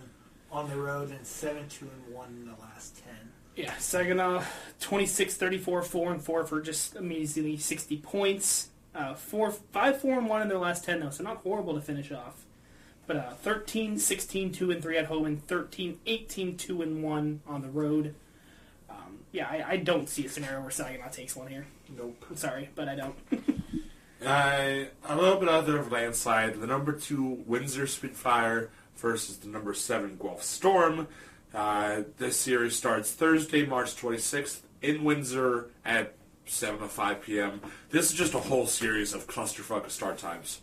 on the road, and 7-2-1 in the last 10. Yeah, Saginaw 26-34, 4-4 for just immediately 60 points. 5-4-1 in their last 10 though, so not horrible to finish off. But 13-16-2-3 at home, and 13-18-2-1 on the road. I don't see a scenario where Saginaw takes 1 here. Nope. I'm sorry, but I don't. A little bit other of landslide. The number 2 Windsor Spitfire versus the number 7 Guelph Storm. This series starts Thursday, March 26th in Windsor at 7:05 p.m. This is just a whole series of clusterfuck of start times.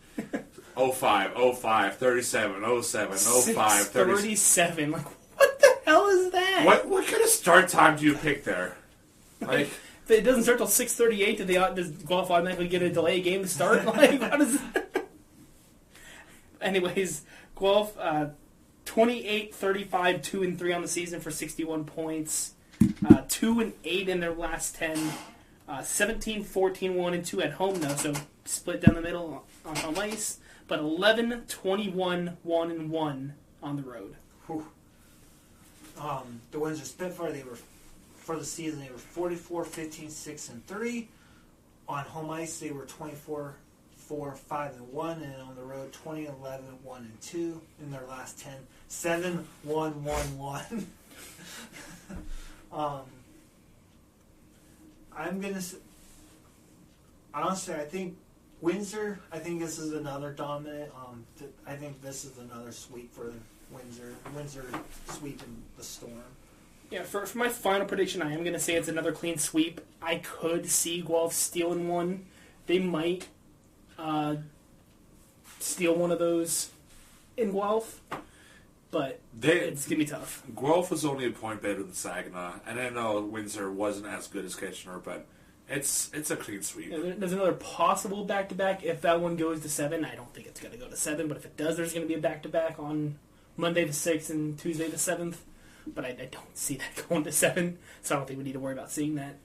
05, 37, 07, 05, 37. Like, what the hell is that? What kind of start time do you pick there? If it doesn't start till 6:38, does Guelph automatically get a delay game to start? Like, how does Anyways, Guelph, 28-35, 2-3 on the season for 61 points. 2-8 in their last 10. 17-14, 1-2 at home, though, so split down the middle on home ice. But 11-21, 1-1 on the road. Whew. The Windsor Spitfire, for the season, they were 44-15-6-3. On home ice, they were 24-4-5-1, and on the road, 20-11-1-2 in their last 10. 7-1-1-1. I'm gonna say, honestly, I think Windsor. I think this is another dominant. I think this is another sweep for Windsor. Windsor sweeping the Storm. Yeah, for my final prediction, I am going to say it's another clean sweep. I could see Guelph stealing one. They might steal one of those in Guelph, but it's going to be tough. Guelph was only a point better than Saginaw, and I know Windsor wasn't as good as Kitchener, but it's a clean sweep. Yeah, there's another possible back-to-back. If that one goes to 7, I don't think it's going to go to 7, but if it does, there's going to be a back-to-back on Monday the 6th and Tuesday the 7th. But I don't see that going to 7, so I don't think we need to worry about seeing that.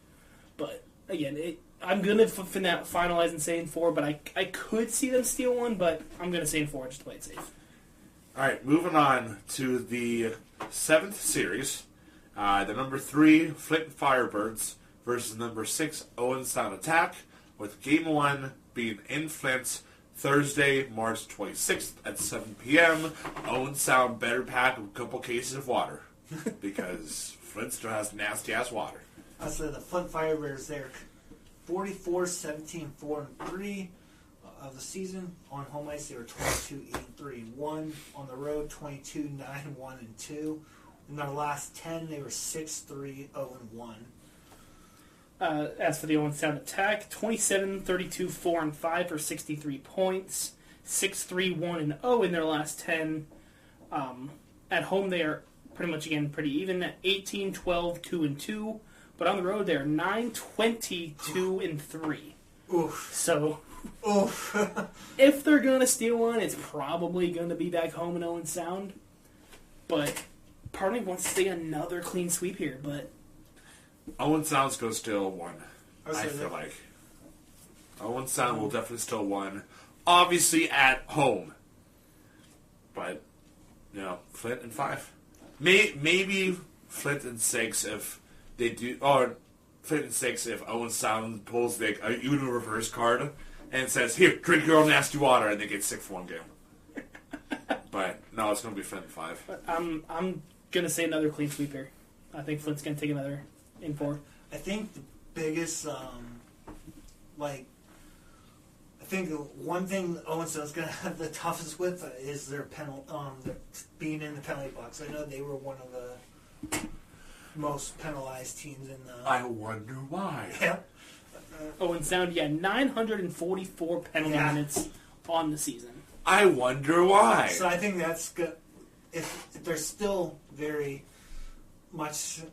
But, again, I'm going to finalize and say in 4, but I could see them steal one, but I'm going to say in 4 just to play it safe. All right, moving on to the 7th series. The number 3 Flint Firebirds versus number 6 Owen Sound Attack, with Game 1 being in Flint Thursday, March 26th at 7 p.m. Owen Sound better pack a couple cases of water. Because Flint still has nasty-ass water. I said the Flint Firebirds, they're 44-17-4-3 of the season. On home ice, they were 22-8-3-1. On the road, 22-9-1-2. In their last 10, they were 6-3-0-1. As for the Owen Sound Attack, 27-32-4-5 for 63 points. 6-3-1-0 in their last 10. At home, they are pretty much, again, pretty even at 18-12-2-2, but on the road they're 9-20-2-3. Oof. So, oof. if they're gonna steal one, it's probably gonna be back home in Owen Sound. But part of me wants to see another clean sweep here. But Owen Sound's gonna steal one. I feel like Owen Sound will definitely steal one. Obviously at home, but Flint and 5. Maybe Flint and 6 if they do, or Flint and 6 if Owen Sound pulls even a reverse card and says, "Here, drink your own nasty water," and they get sick for one game. But no, it's going to be Flint and 5. But I'm going to say another clean sweep here. I think Flint's going to take another in 4. I think the biggest, I think the one thing Owen Sound's going to have the toughest with is their being in the penalty box. I know they were one of the most penalized teams in the... I wonder why. Yeah. Owen Sound, 944 penalty minutes on the season. I wonder why. So I think that's good. If they're still very much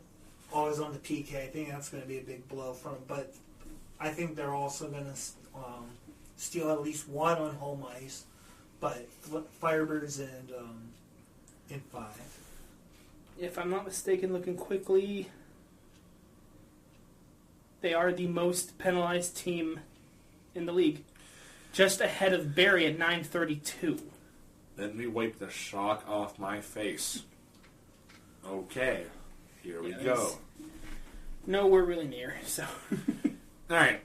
always on the PK, I think that's going to be a big blow for them. But I think they're also going to... steal at least one on home ice, but Firebirds and in 5. If I'm not mistaken, looking quickly, they are the most penalized team in the league, just ahead of Barrie at 932. Let me wipe the shock off my face. Okay, here we go. No, we're really near, so. All right,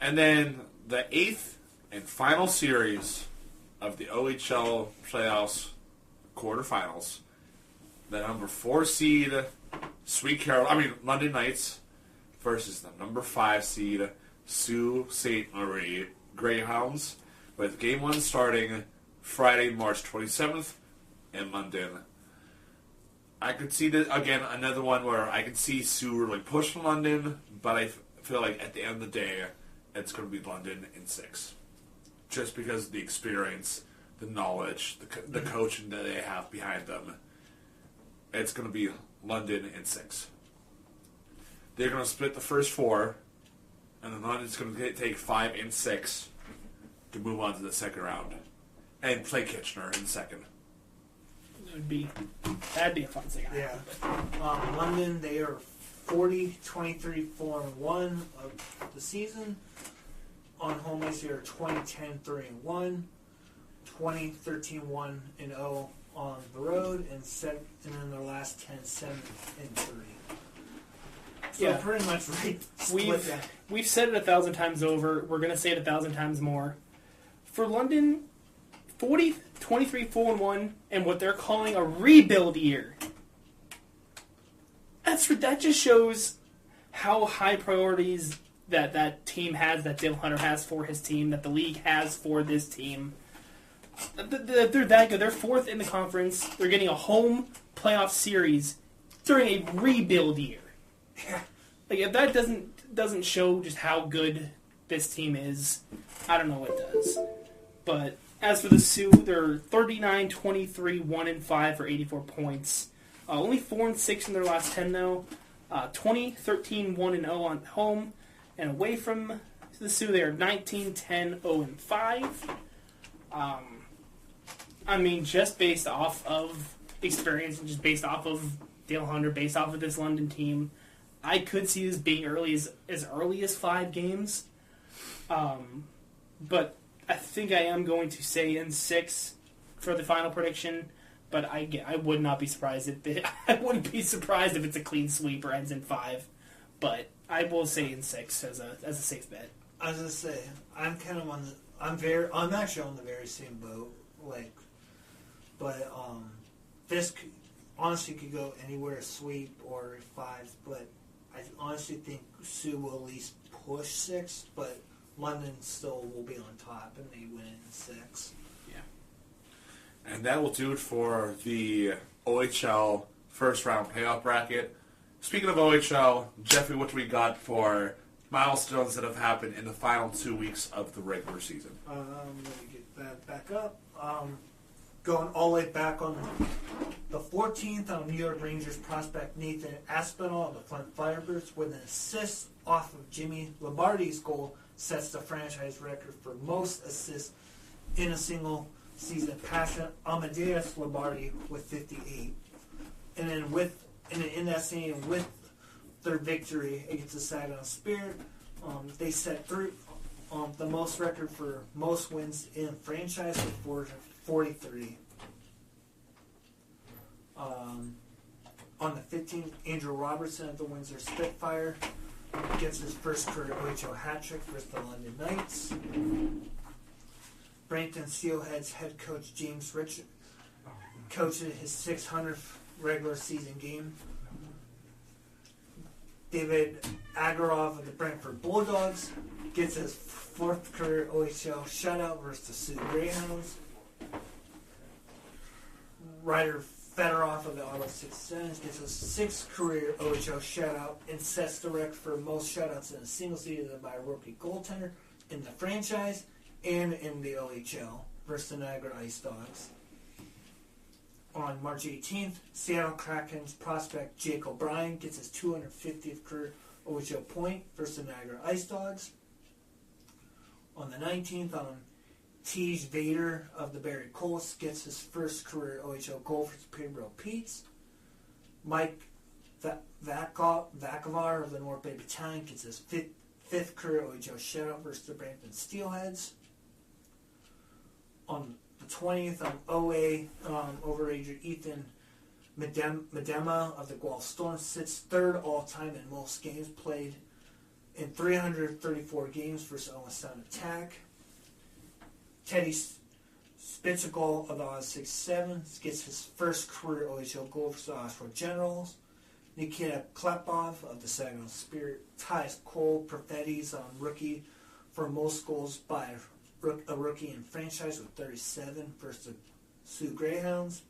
and then the 8th and final series of the OHL playoffs quarterfinals, the number 4 seed London Knights versus the number 5 seed Sault Ste. Marie Greyhounds, with Game 1 starting Friday, March 27th in London. I could see this again, another one where I could see Sault pushing London, but I feel like at the end of the day, it's going to be London in 6. Just because of the experience, the knowledge, the coaching that they have behind them. It's going to be London in 6. They're going to split the first 4, And then London's going to take 5 and 6 to move on to the second round and play Kitchener in the second. That'd be a fun thing. Yeah. London, they are 40, 23, 4-1 of the season. On home ice, they are 20, 10, 3-1, 20, 13, 1-0 on the road, and then their last 10, 7 and 3. So pretty much we've said it 1,000 times over. We're going to say it 1,000 times more. For London, 40, 23, 4-1, and what they're calling a rebuild year. That just shows how high priorities that team has, that Dale Hunter has for his team, that the league has for this team. They're that good. They're 4th in the conference. They're getting a home playoff series during a rebuild year. Like, if that doesn't show just how good this team is, I don't know what does. But as for the Sioux, they're 39, 23, 1-5 for 84 points. Only 4 and 6 in their last 10 though. 20, 13, 1-0 on home, and away from the Sioux, they are 19, 10, 0 and 5. I mean, just based off of experience and just based off of Dale Hunter, based off of this London team, I could see this being as early as 5 games. But I think I am going to say in 6 for the final prediction. But I would not be surprised if I wouldn't be surprised if it's a clean sweep or ends in 5. But I will say in 6 as a safe bet. I was gonna say I'm kind of I'm actually on the very same boat. This honestly could go anywhere, a sweep or 5s. But I honestly think Sioux will at least push 6. But London still will be on top, and they win in 6. And that will do it for the OHL first round playoff bracket. Speaking of OHL, Jeffrey, what do we got for milestones that have happened in the final 2 weeks of the regular season? Let me get that back up. Going all the way back on the 14th, New York Rangers prospect Nathan Aspinall of the Flint Firebirds with an assist off of Jimmy Lombardi's goal sets the franchise record for most assists in a single season, passing Amadeus Lombardi with 58. And then in that same with their victory against the Saginaw Spirit, they set the most record for most wins in franchise with 43. On the 15th, Andrew Robertson of the Windsor Spitfire gets his first career OHL hat trick versus the London Knights. Brampton Steelheads head coach James Richard coaches his 600th regular season game. David Agarov of the Brantford Bulldogs gets his 4th career OHL shutout versus the Sioux Greyhounds. Ryder Fedorov of the Ottawa 67s gets his 6th career OHL shutout and sets the record for most shutouts in a single season by a rookie goaltender in the franchise and in the OHL versus the Niagara Ice Dogs. On March 18th, Seattle Kraken's prospect Jake O'Brien gets his 250th career OHL point versus the Niagara Ice Dogs. On the 19th, Tej Vader of the Barrie Colts gets his first career OHL goal for the Peterborough Petes. Mike Vakovar of the North Bay Battalion gets his 5th career OHL shutout versus the Brampton Steelheads. On the 20th, OA overager Ethan Medema of the Guelph Storm sits 3rd all-time in most games played in 334 games versus Owen Sound Attack. Teddy Spitzigal of the Oz 67 gets his first career OHL goal for the Oshawa Generals. Nikita Klepov of the Saginaw Spirit ties Cole Perfetti's rookie for most goals by a rookie in franchise with 37 versus the Sioux Greyhounds.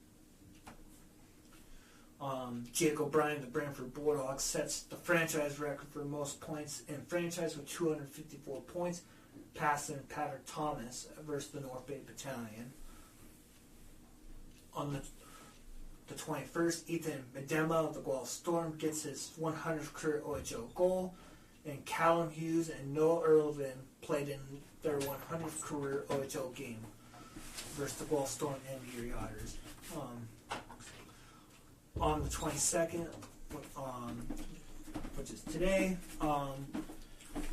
Jake O'Brien of the Brantford Bulldogs sets the franchise record for most points in franchise with 254 points, passing Patrick Thomas versus the North Bay Battalion. On the 21st, Ethan Medema of the Guelph Storm gets his 100th career OHL goal and Callum Hughes and Noah Irvin played in their 100th career OHL game versus the Guelph Storm and the Erie Otters. On the 22nd, which is today,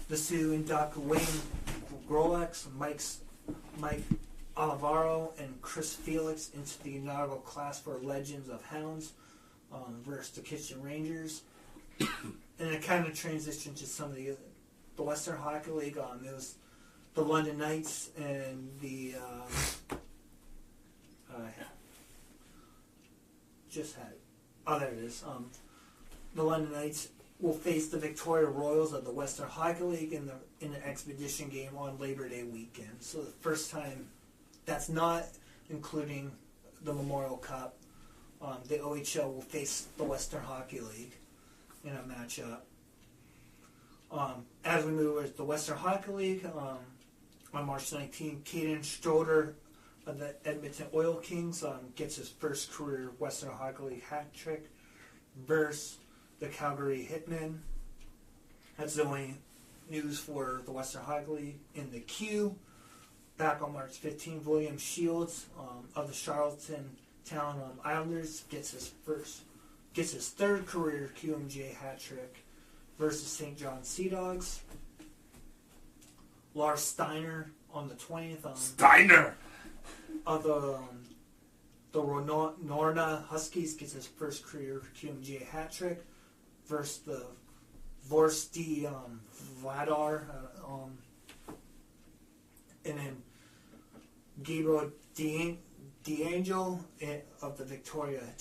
the Sioux induct Wayne Grolex, Mike Olivaro, and Chris Felix into the inaugural class for Legends of Hounds versus the Kitchen Rangers. And it kind of transitioned to some of the Western Hockey League. It was the London Knights and the there it is. The London Knights will face the Victoria Royals of the Western Hockey League in an exhibition game on Labor Day weekend. So the first time, that's not including the Memorial Cup. The OHL will face the Western Hockey League in a matchup. As we move with the Western Hockey League, on March 19th, Caden Stroder of the Edmonton Oil Kings gets his first career Western Hockey League hat trick versus the Calgary Hitmen. That's the only news for the Western Hockey League. In the Q, back on March 15th, William Shields of the Charlottetown Islanders gets his third career QMJ hat trick versus St. John Sea Dogs. Lars Steiner on the 20th. Steiner! Of the Norna Huskies gets his first career QMJ hat trick versus the Vorsti Vladar. And then Gabriel DeAngel of the Victoriaville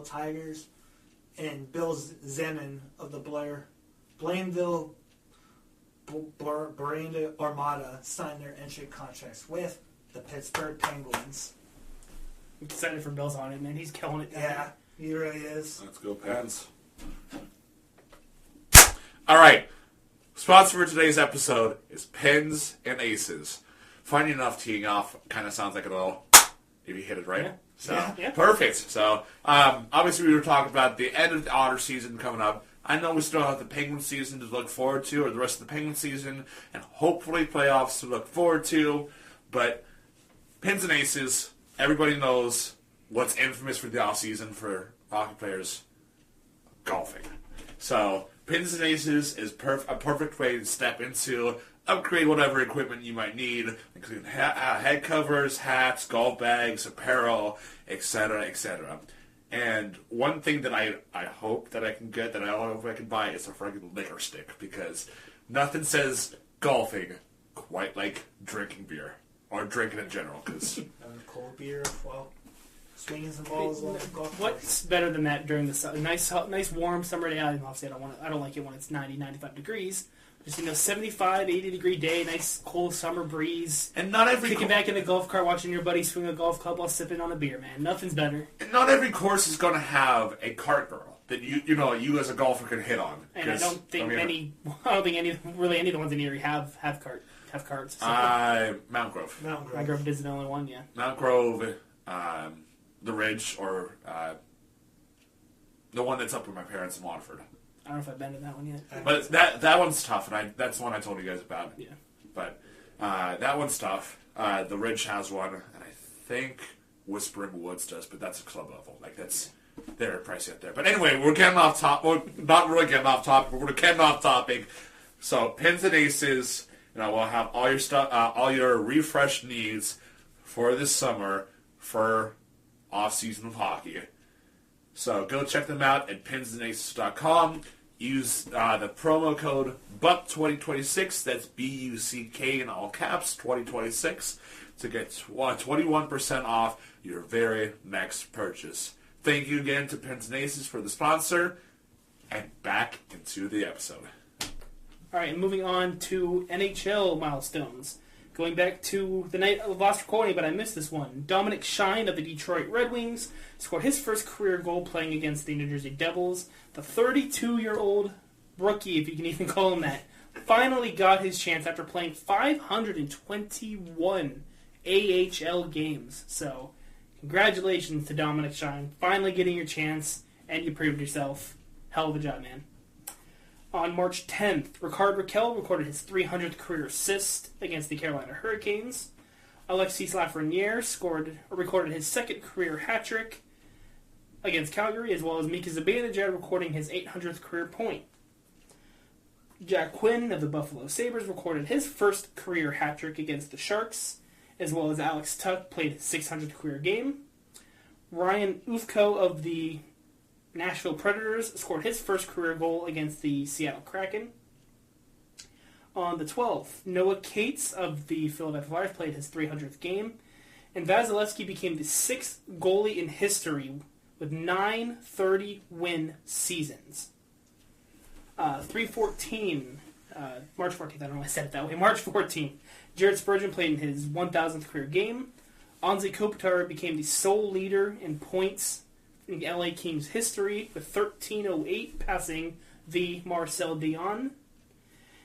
Tigers, and Bill Zeman of the Blainville Baranda Armada signed their entry contracts with the Pittsburgh Penguins. I'm excited for Bill's on it, man. He's killing it. Yeah, he really is. Let's go, Pens. All right. Sponsor for today's episode is Pens and Aces. Funny enough, teeing off kind of sounds like it'll, if you hit it right. Yeah. So, yeah. Perfect. So, obviously we were talking about the end of the Otter season coming up. I know we still have the Penguin season to look forward to, or the rest of the Penguin season, and hopefully playoffs to look forward to. But Pens and Aces, everybody knows what's infamous for the off season for hockey players: golfing. So, Pens and Aces is a perfect way to step into, upgrade whatever equipment you might need, including head covers, hats, golf bags, apparel, etc., etc. And one thing that I hope that I can get, that I hope I can buy, is a freaking liquor stick, because nothing says golfing quite like drinking beer, or drinking in general, because cold beer, well, swinging some balls on the golf course. What's better than that during the nice warm summer day? Obviously, I don't like it when it's 90, 95 degrees. Just 75, 80 degree day, nice cold summer breeze, and not every kicking back in the golf cart, watching your buddy swing a golf club while sipping on a beer. Man, nothing's better. And not every course is going to have a cart girl that you as a golfer can hit on. And I don't think any of the ones in Erie have carts. So. Mount Grove. Mount Grove is the only one, yeah. Mount Grove, the Ridge, or the one that's up with my parents in Waterford. I don't know if I've been to that one yet. But that one's tough, and that's the one I told you guys about. Yeah. But that one's tough. The Ridge has one, and I think Whispering Woods does, but that's a club level. Like, they're pricey up there. But anyway, we're getting off topic. Well, not really getting off topic, but we're getting off topic. So, Pens and Aces, we'll have all your stuff, all your refresh needs for this summer for off-season of hockey. So go check them out at pensandaces.com. Use the promo code BUCK2026, that's B-U-C-K in all caps, 2026, to get 21% off your very next purchase. Thank you again to Pens and Aces for the sponsor, and back into the episode. All right, moving on to NHL milestones. Going back to the night of last recording, but I missed this one. Dominic Shine of the Detroit Red Wings scored his first career goal playing against the New Jersey Devils. The 32-year-old rookie, if you can even call him that, finally got his chance after playing 521 AHL games. So, congratulations to Dominic Shine. Finally getting your chance, and you proved yourself. Hell of a job, man. On March 10th, Ricard Raquel recorded his 300th career assist against the Carolina Hurricanes. Alexis Lafreniere recorded his second career hat trick against Calgary, as well as Mika Zibanejad recording his 800th career point. Jack Quinn of the Buffalo Sabres recorded his first career hat trick against the Sharks, as well as Alex Tuch played his 600th career game. Ryan Ufko of the Nashville Predators scored his first career goal against the Seattle Kraken. On the 12th, Noah Cates of the Philadelphia Flyers played his 300th game, and Vasilevsky became the 6th goalie in history with 9 30-win seasons. 3/14, March 14th, I don't know why I said it that way, March 14th, Jared Spurgeon played in his 1,000th career game. Anze Kopitar became the sole leader in points in the LA Kings history with 1,308, passing the Marcel Dion.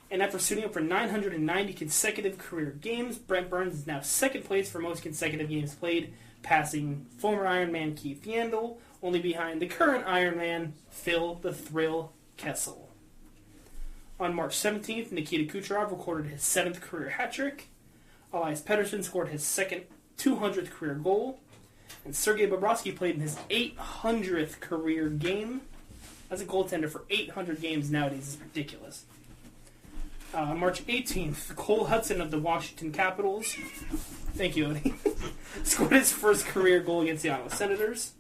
And after suiting up for 990 consecutive career games, Brent Burns is now second place for most consecutive games played, passing former Ironman Keith Yandel, only behind the current Ironman Phil the Thrill Kessel. On March 17th, Nikita Kucherov recorded his 7th career hat trick. Elias Pettersson scored his second 200th career goal. And Sergei Bobrovsky played in his 800th career game. As a goaltender for 800 games nowadays is ridiculous. On March 18th, Cole Hudson of the Washington Capitals, thank you, Odie, scored his first career goal against the Ottawa Senators.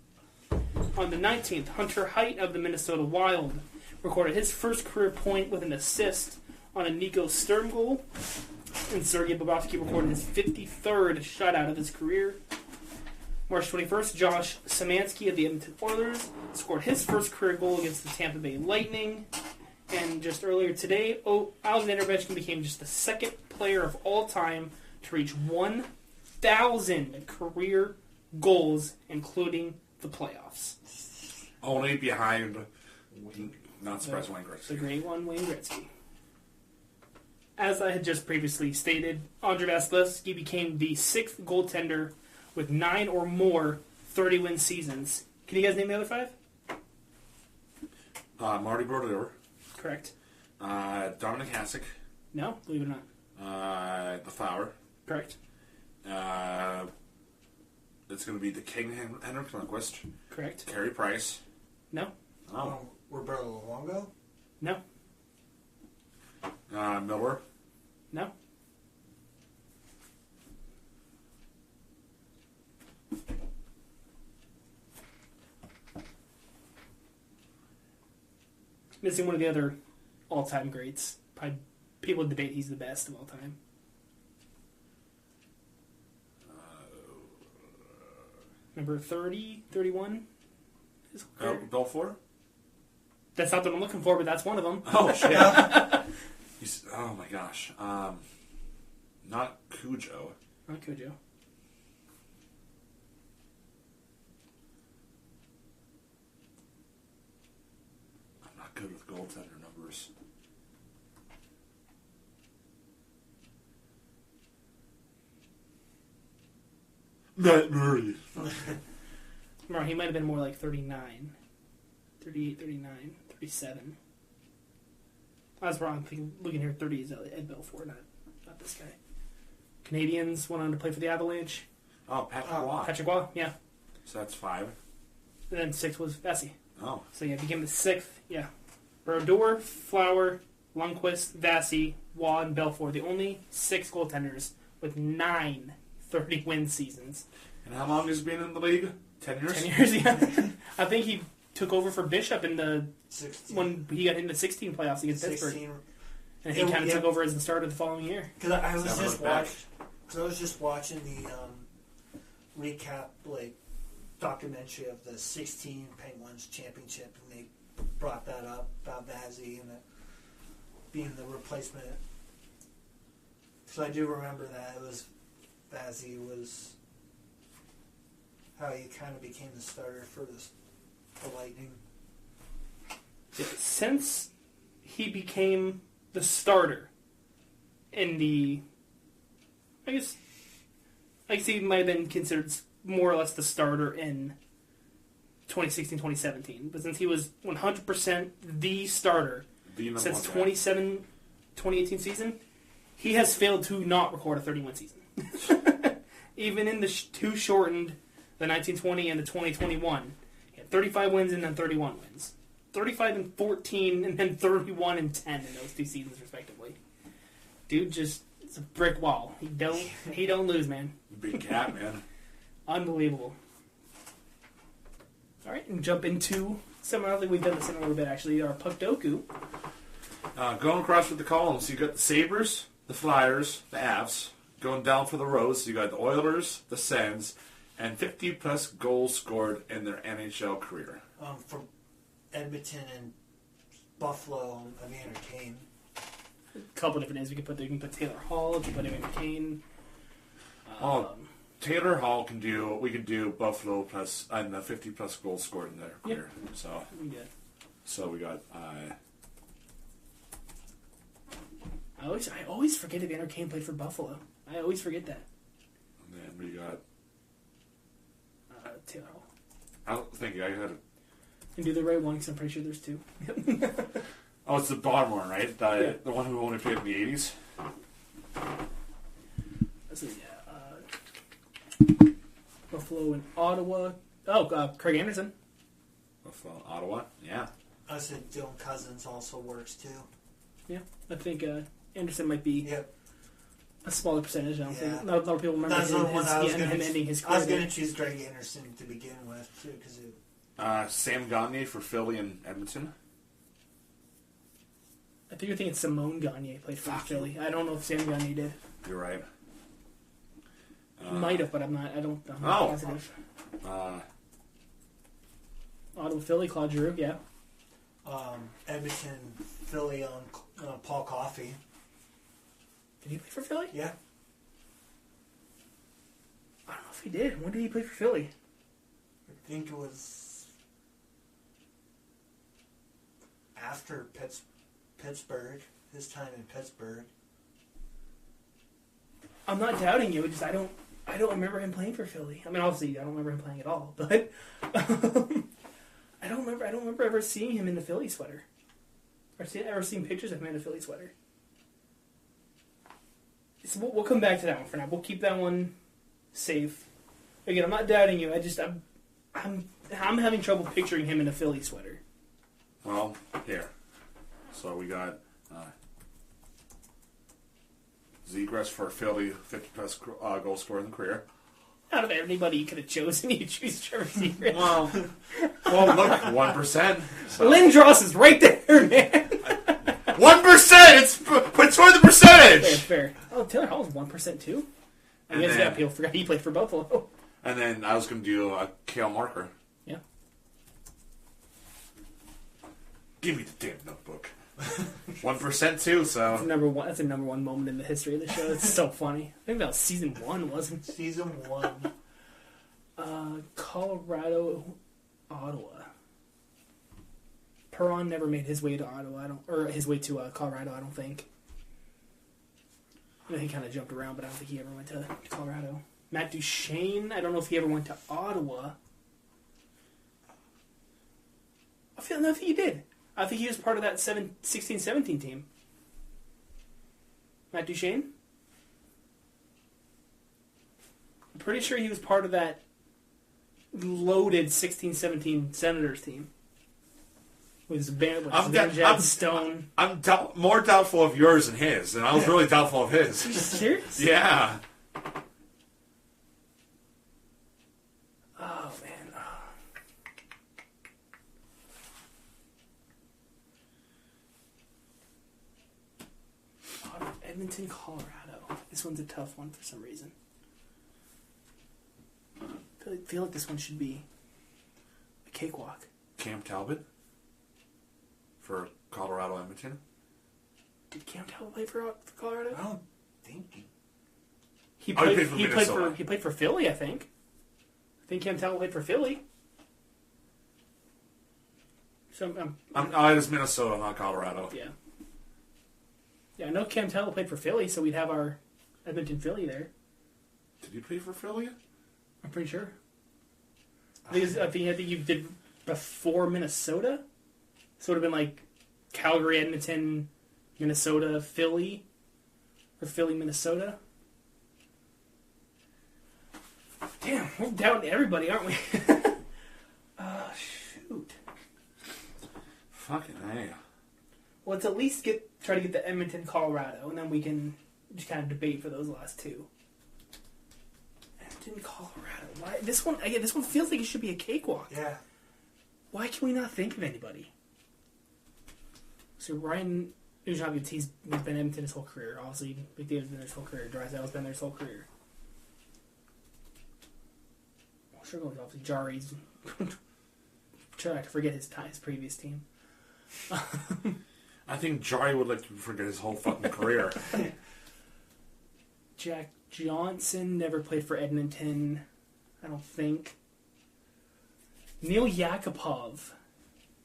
On the 19th, Hunter Height of the Minnesota Wild recorded his first career point with an assist on a Nico Sturm goal. And Sergei Bobrovsky recorded his 53rd shutout of his career. March 21st, Josh Szymanski of the Edmonton Oilers scored his first career goal against the Tampa Bay Lightning. And just earlier today, Alexander Ovechkin became just the second player of all time to reach 1,000 career goals, including the playoffs. Only behind, not surprised, Wayne Gretzky. The great one, Wayne Gretzky. As I had just previously stated, Andrei Vasilevsky became the 6th goaltender with 9 or more 30-win seasons. Can you guys name the other 5? Marty Brodeur. Correct. Dominic Hasek. No, believe it or not. The Flower. Correct. It's going to be the King Henrik Lundqvist. Correct. Carey Price. No. Oh. Roberto Luongo? No. Miller. No. Missing one of the other all-time greats. Probably people debate he's the best of all time. Number 30, 31? Belfour? That's not what I'm looking for, but that's one of them. Oh, shit. Oh, my gosh. Not Cujo. Not Cujo. I'm not good with goaltender numbers. Matt Murray. No, he might have been more like 39. 38, 39, 37. I was wrong. Looking here, 30 is Ed Belfour, not this guy. Canadians went on to play for the Avalanche. Oh, Patrick Waugh. Patrick Waugh, yeah. So that's 5. And then 6 was Vesey. Oh. So yeah, became the 6th. Yeah. Brodeur, Flower, Lundqvist, Vesey, Waugh, and Belfour. The only 6 goaltenders with 9 30-win seasons. And how long has he been in the league? 10 years? 10 years, yeah. I think he took over for Bishop in the 16. when he got into 16 playoffs against 16. Pittsburgh. And he kind of took over as the starter the following year. Because I was just watching the recap, like, documentary of the 16 Penguins championship, and they brought that up about Vazzy and it being the replacement. So I do remember that it was Vazzy was how he kind of became the starter for the Lightning. Since he became the starter in the, I guess he might have been considered more or less the starter in 2016-2017. But since he was 100% the starter since 2018 season, he has failed to not record a 30-win season. Even in the two shortened, the 1920 and the 2021, he had 35 wins and then 31 wins. 35 and 14 and then 31 and 10 in those two seasons, respectively. Dude, just it's a brick wall. He don't lose, man. Big cat, man. Unbelievable. All right, and jump into some. I don't think we've done this in a little bit actually. Our Puck Doku. Going across with the columns, you got the Sabres, the Flyers, the Avs. Going down for the rows, you got the Oilers, the Sens, and 50-plus goals scored in their NHL career. From Edmonton and Buffalo, Evander Kane. A couple different names we could put there. You can put Taylor Hall, you can put Evander Kane. Taylor Hall can do. We could do Buffalo plus and the 50-plus goals scored in their career. So, so we got. I always forget Evander Kane played for Buffalo. I always forget that. And then we got Taylor Hall. I don't think I had it. And do the right one because I'm pretty sure there's two. Oh, it's the bottom one, right? The one who only played in the 80s. So, Buffalo and Ottawa. Oh, Craig Anderson. Buffalo and Ottawa. Yeah. I said Dylan Cousins also works too. Yeah, I think Anderson might be. Yep. A smaller percentage. I don't think. Not a lot of people remember him ending his career. I was going to choose Greg Anderson to begin with, too, because Sam Gagner for Philly and Edmonton. I think you're thinking Simone Gagner played for Philly. I don't know if Sam Gagner did. You're right. He might have, but I'm not. I'm not positive. Ottawa, Philly, Claude Giroux, yeah. Edmonton, Philly on Paul Coffey. Did he play for Philly? Yeah. I don't know if he did. When did he play for Philly? I think it was after Pittsburgh, his time in Pittsburgh. I'm not doubting you. Just I don't remember him playing for Philly. I mean, obviously, I don't remember him playing at all. But I don't remember ever seeing him in the Philly sweater. Or ever seeing pictures of him in a Philly sweater. So we'll come back to that one for now. We'll keep that one safe. Again, I'm not doubting you. I'm having trouble picturing him in a Philly sweater. Well, here. So we got Zegras for Philly, 50-plus goal scorer in the career. Out of anybody you could have chosen, you choose Trevor Zegras. Well, look, 1%. So. Lindros is right there, man. 1%! It's toward the percentage! Fair. Oh, Taylor Hall's 1% too? I guess people forgot he played for Buffalo. And then I was going to do a Kale Marker. Yeah. Give me the damn notebook. 1% too, so... That's a number one moment in the history of the show. It's so funny. I think that was season 1, wasn't it? Season 1. Colorado, Ottawa. Perron never made his way to Ottawa, his way to Colorado, I don't think. I know he kind of jumped around, but I don't think he ever went to Colorado. Matt Duchene, I don't know if he ever went to Ottawa. I think he did. I think he was part of that 16-17 team. Matt Duchene? I'm pretty sure he was part of that loaded 16-17 Senators team. With Stone. I'm more doubtful of yours than his, and I was really doubtful of his. Are you serious? Yeah. Oh, man. Edmonton, Colorado. This one's a tough one for some reason. I feel like this one should be a cakewalk. Cam Talbot for Colorado, Edmonton. Did Cam Talbot play for Colorado? I don't think he played for Philly, I think. I think Cam Talbot played for Philly. So it is Minnesota, not Colorado. Yeah. Yeah, I know Cam Talbot played for Philly, so we'd have our Edmonton Philly there. Did he play for Philly? I'm pretty sure. I think you did before Minnesota. So it would have been like Calgary, Edmonton, Minnesota, Philly. Or Philly, Minnesota. Damn, we're down to everybody, aren't we? Shoot. Fucking A. Well, let's at least try to get the Edmonton, Colorado, and then we can just kind of debate for those last two. Edmonton, Colorado. Why this one? Again, this one feels like it should be a cakewalk. Yeah. Why can we not think of anybody? So Ryan Nugent, he's been in Edmonton his whole career. Obviously, McDavid's been there his whole career. Draisaitl been there his whole career. Well, sure, obviously Jari's. Try not to forget his previous team. I think Jari would like to forget his whole fucking career. Jack Johnson never played for Edmonton, I don't think. Neil Yakupov.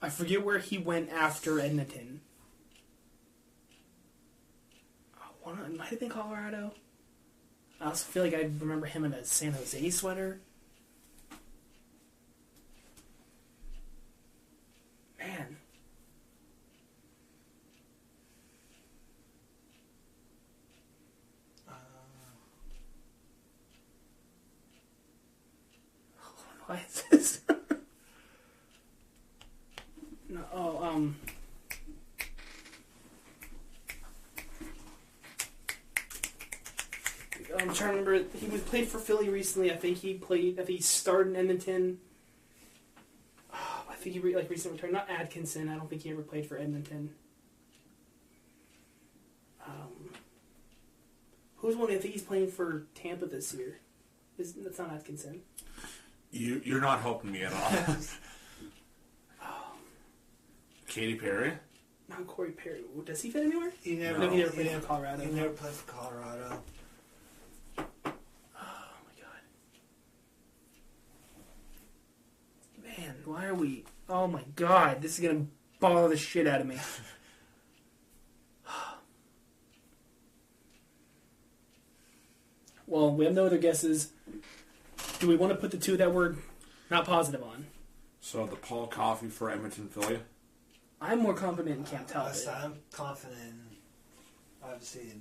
I forget where he went after Edmonton. It might have been Colorado. I also feel like I remember him in a San Jose sweater. Man. Why is this? No, I'm trying to remember. He played for Philly recently. I think he started in Edmonton. I think he recently returned. Not Atkinson. I don't think he ever played for Edmonton. Who's one? I think he's playing for Tampa this year. That's not Atkinson. You're not helping me at all. Katy Perry? Not Corey Perry. Does he fit anywhere? He never played for Colorado. He never played for Colorado. Oh my god. Man, why are we... Oh my god, this is going to bother the shit out of me. Well, we have no other guesses. Do we want to put the two that we're not positive on? So the Paul Coffey for Edmonton, Philly? I'm more confident in Cam Talbot. I'm confident, obviously, in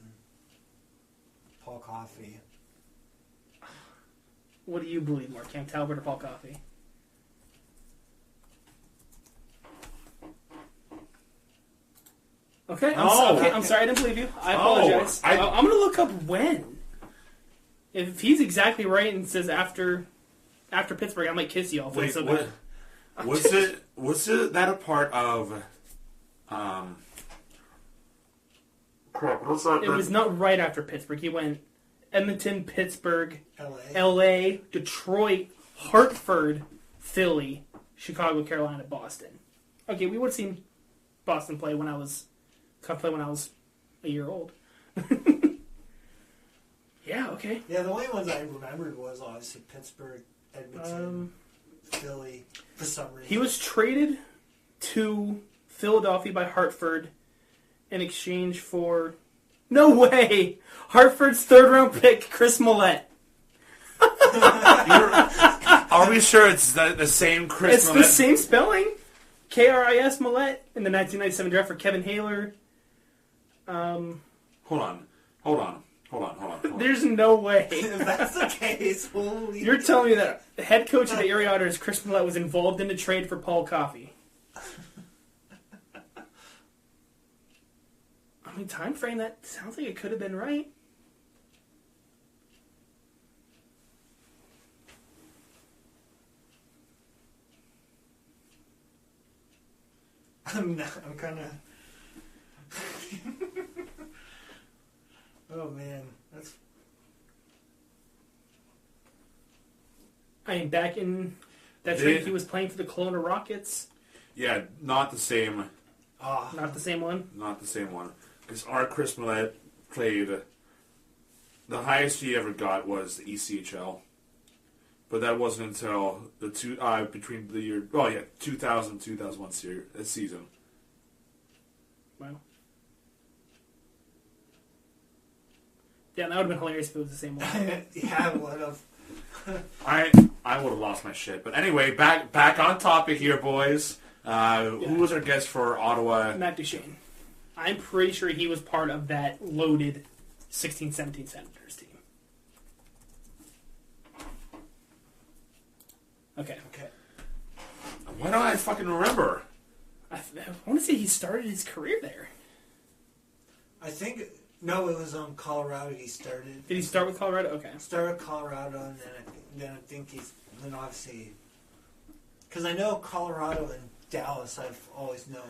Paul Coffey. What do you believe more, Cam Talbot or Paul Coffey? Okay, I'm sorry I didn't believe you. I apologize. I'm going to look up when. If he's exactly right and says after Pittsburgh, I might kiss you all. Wait, so what? Was it that a part of? Crap! What's that? It was not right after Pittsburgh. He went Edmonton, Pittsburgh, L.A., Detroit, Hartford, Philly, Chicago, Carolina, Boston. Okay, we would have seen Boston play when I was a year old. Yeah, okay. Yeah, the only ones I remembered was obviously Pittsburgh, Edmonton, Philly, for some reason. He was traded to Philadelphia by Hartford in exchange for... No way! Hartford's third-round pick, Chris Millette. Are we sure it's the same Chris Millette? It's the same spelling. K-R-I-S Millette in the 1997 draft for Kevin Haler. Hold on. There's no way. If that's the case, holy... You're telling me that the head coach of the Erie Otters, Chris Millette, was involved in the trade for Paul Coffey. I mean, time frame, that sounds like it could have been right. I'm kind of... Oh, man. That's... I mean, back in that trade, he was playing for the Kelowna Rockets. Yeah, not the same. Not the same one? Not the same one. Because our Chris Millette played... The highest he ever got was the ECHL. But that wasn't until between the year... 2000-2001 season. Wow. Yeah, that would have been hilarious if it was the same one. Yeah, it would have. I would have lost my shit. But anyway, back on topic here, boys. Who was our guest for Ottawa? Matt Duchene. I'm pretty sure he was part of that loaded 16-17 Senators team. Okay. Why don't I fucking remember? I want to say he started his career there. I think... No, it was on Colorado he started. Did he start with Colorado? Okay. Started with Colorado, and then I think then obviously... Because I know Colorado and Dallas, I've always known.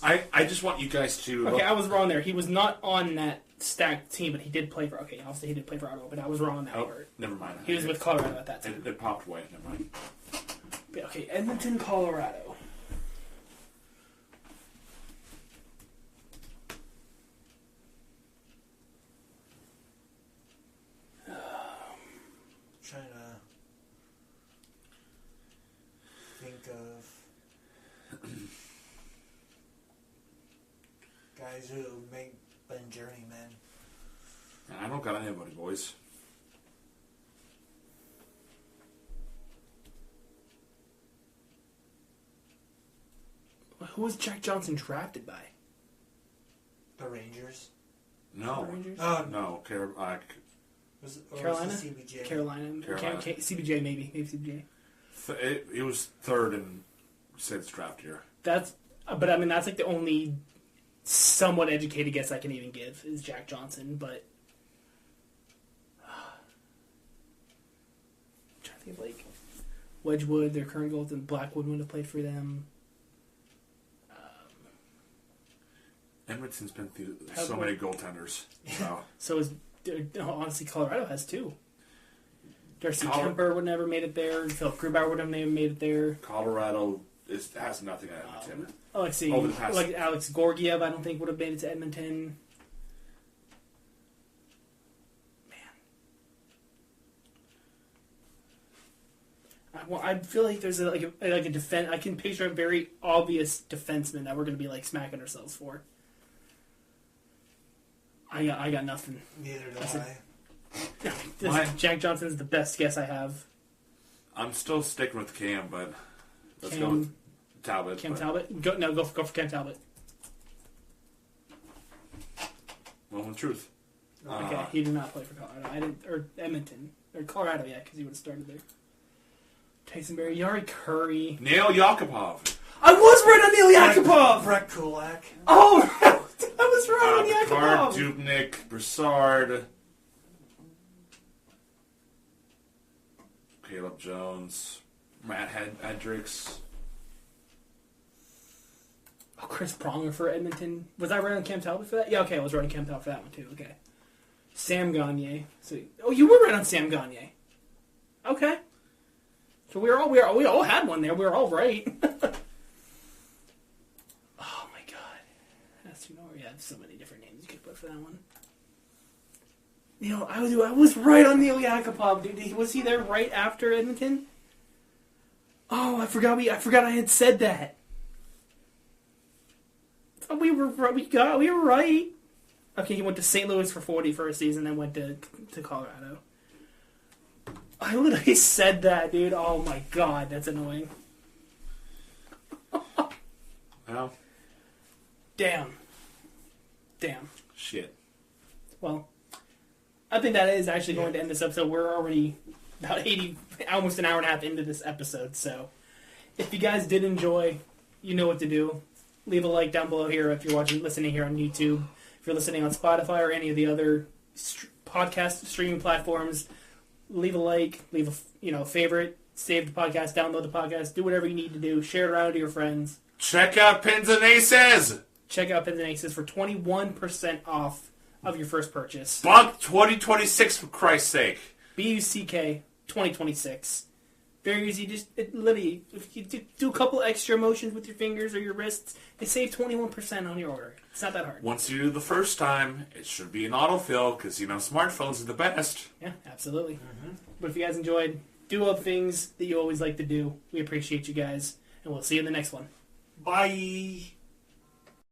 I just want you guys to... Okay, I was wrong there. He was not on that stacked team, but he did play for... Okay, obviously he did play for Ottawa, but I was wrong on that part. Never mind. He was with Colorado at that time. It popped away. Never mind. Okay, Edmonton, Colorado. Trying to think of guys who make been journeymen. I don't got anybody, boys. Who was Jack Johnson drafted by? The Rangers. No. The Rangers? No. Carolina? Was it CBJ? Carolina. CBJ, maybe. Maybe CBJ. He was third in Sid's draft year. But I mean, that's like the only somewhat educated guess I can even give is Jack Johnson, but... I'm trying to think of, like, Wedgwood, their current goaltender, Blackwood would have played for them. Edmonton's been through so many goaltenders. So honestly, Colorado has two. Darcy Kemper would never made it there. Philip Grubauer would have never made it there. Colorado has nothing at Edmonton. Let's see. Like Alex Gorgiev, I don't think would have made it to Edmonton. Man. I feel like there's a defense. I can picture a very obvious defenseman that we're going to be like smacking ourselves for. I got nothing. Neither do I. Jack Johnson's the best guess I have. I'm still sticking with Cam, but let's go with Talbot. Talbot? Go for Cam Talbot. Moment of truth. Okay, he did not play for Colorado. Or Edmonton. Or Colorado, yeah, because he would have started there. Tyson Berry, Yari Curry. Neil Yakupov. I was right on Neil Yakupov! Brett Kulak. Oh, I was right on Yakupov! Dubnik, Broussard. Caleb Jones. Matt Hendricks. Oh, Chris Pronger for Edmonton. Was I right on Cam Talbot for that? Yeah, okay, I was right on Cam Talbot for that one too. Okay. Sam Gagner. So, you were right on Sam Gagner. Okay. So we all had one there. We were all right. Oh my god. We had so many different names you could put for that one. I was right on Neil Yakupov, dude. Was he there right after Edmonton? Oh, I forgot I had said that. Oh, we were right. Okay, he went to St. Louis for 40 for a season, then went to Colorado. I literally said that, dude. Oh my god, that's annoying. Well. Damn. Shit. Well, I think that is actually going to end this episode. We're already about almost an hour and a half into this episode, so if you guys did enjoy, you know what to do. Leave a like down below here if you're listening here on YouTube. If you're listening on Spotify or any of the other podcast streaming platforms, leave a like, leave a favorite, save the podcast, download the podcast, do whatever you need to do. Share it around to your friends. Check out Pins and Aces. Check out Pins and Aces for 21% off of your first purchase. Bunk 2026 for Christ's sake. BUCK 2026. Very easy. Just literally, if you do a couple extra motions with your fingers or your wrists, they save 21% on your order. It's not that hard. Once you do the first time, it should be an autofill because smartphones are the best. Yeah, absolutely. Mm-hmm. But if you guys enjoyed, do all the things that you always like to do. We appreciate you guys, and we'll see you in the next one. Bye.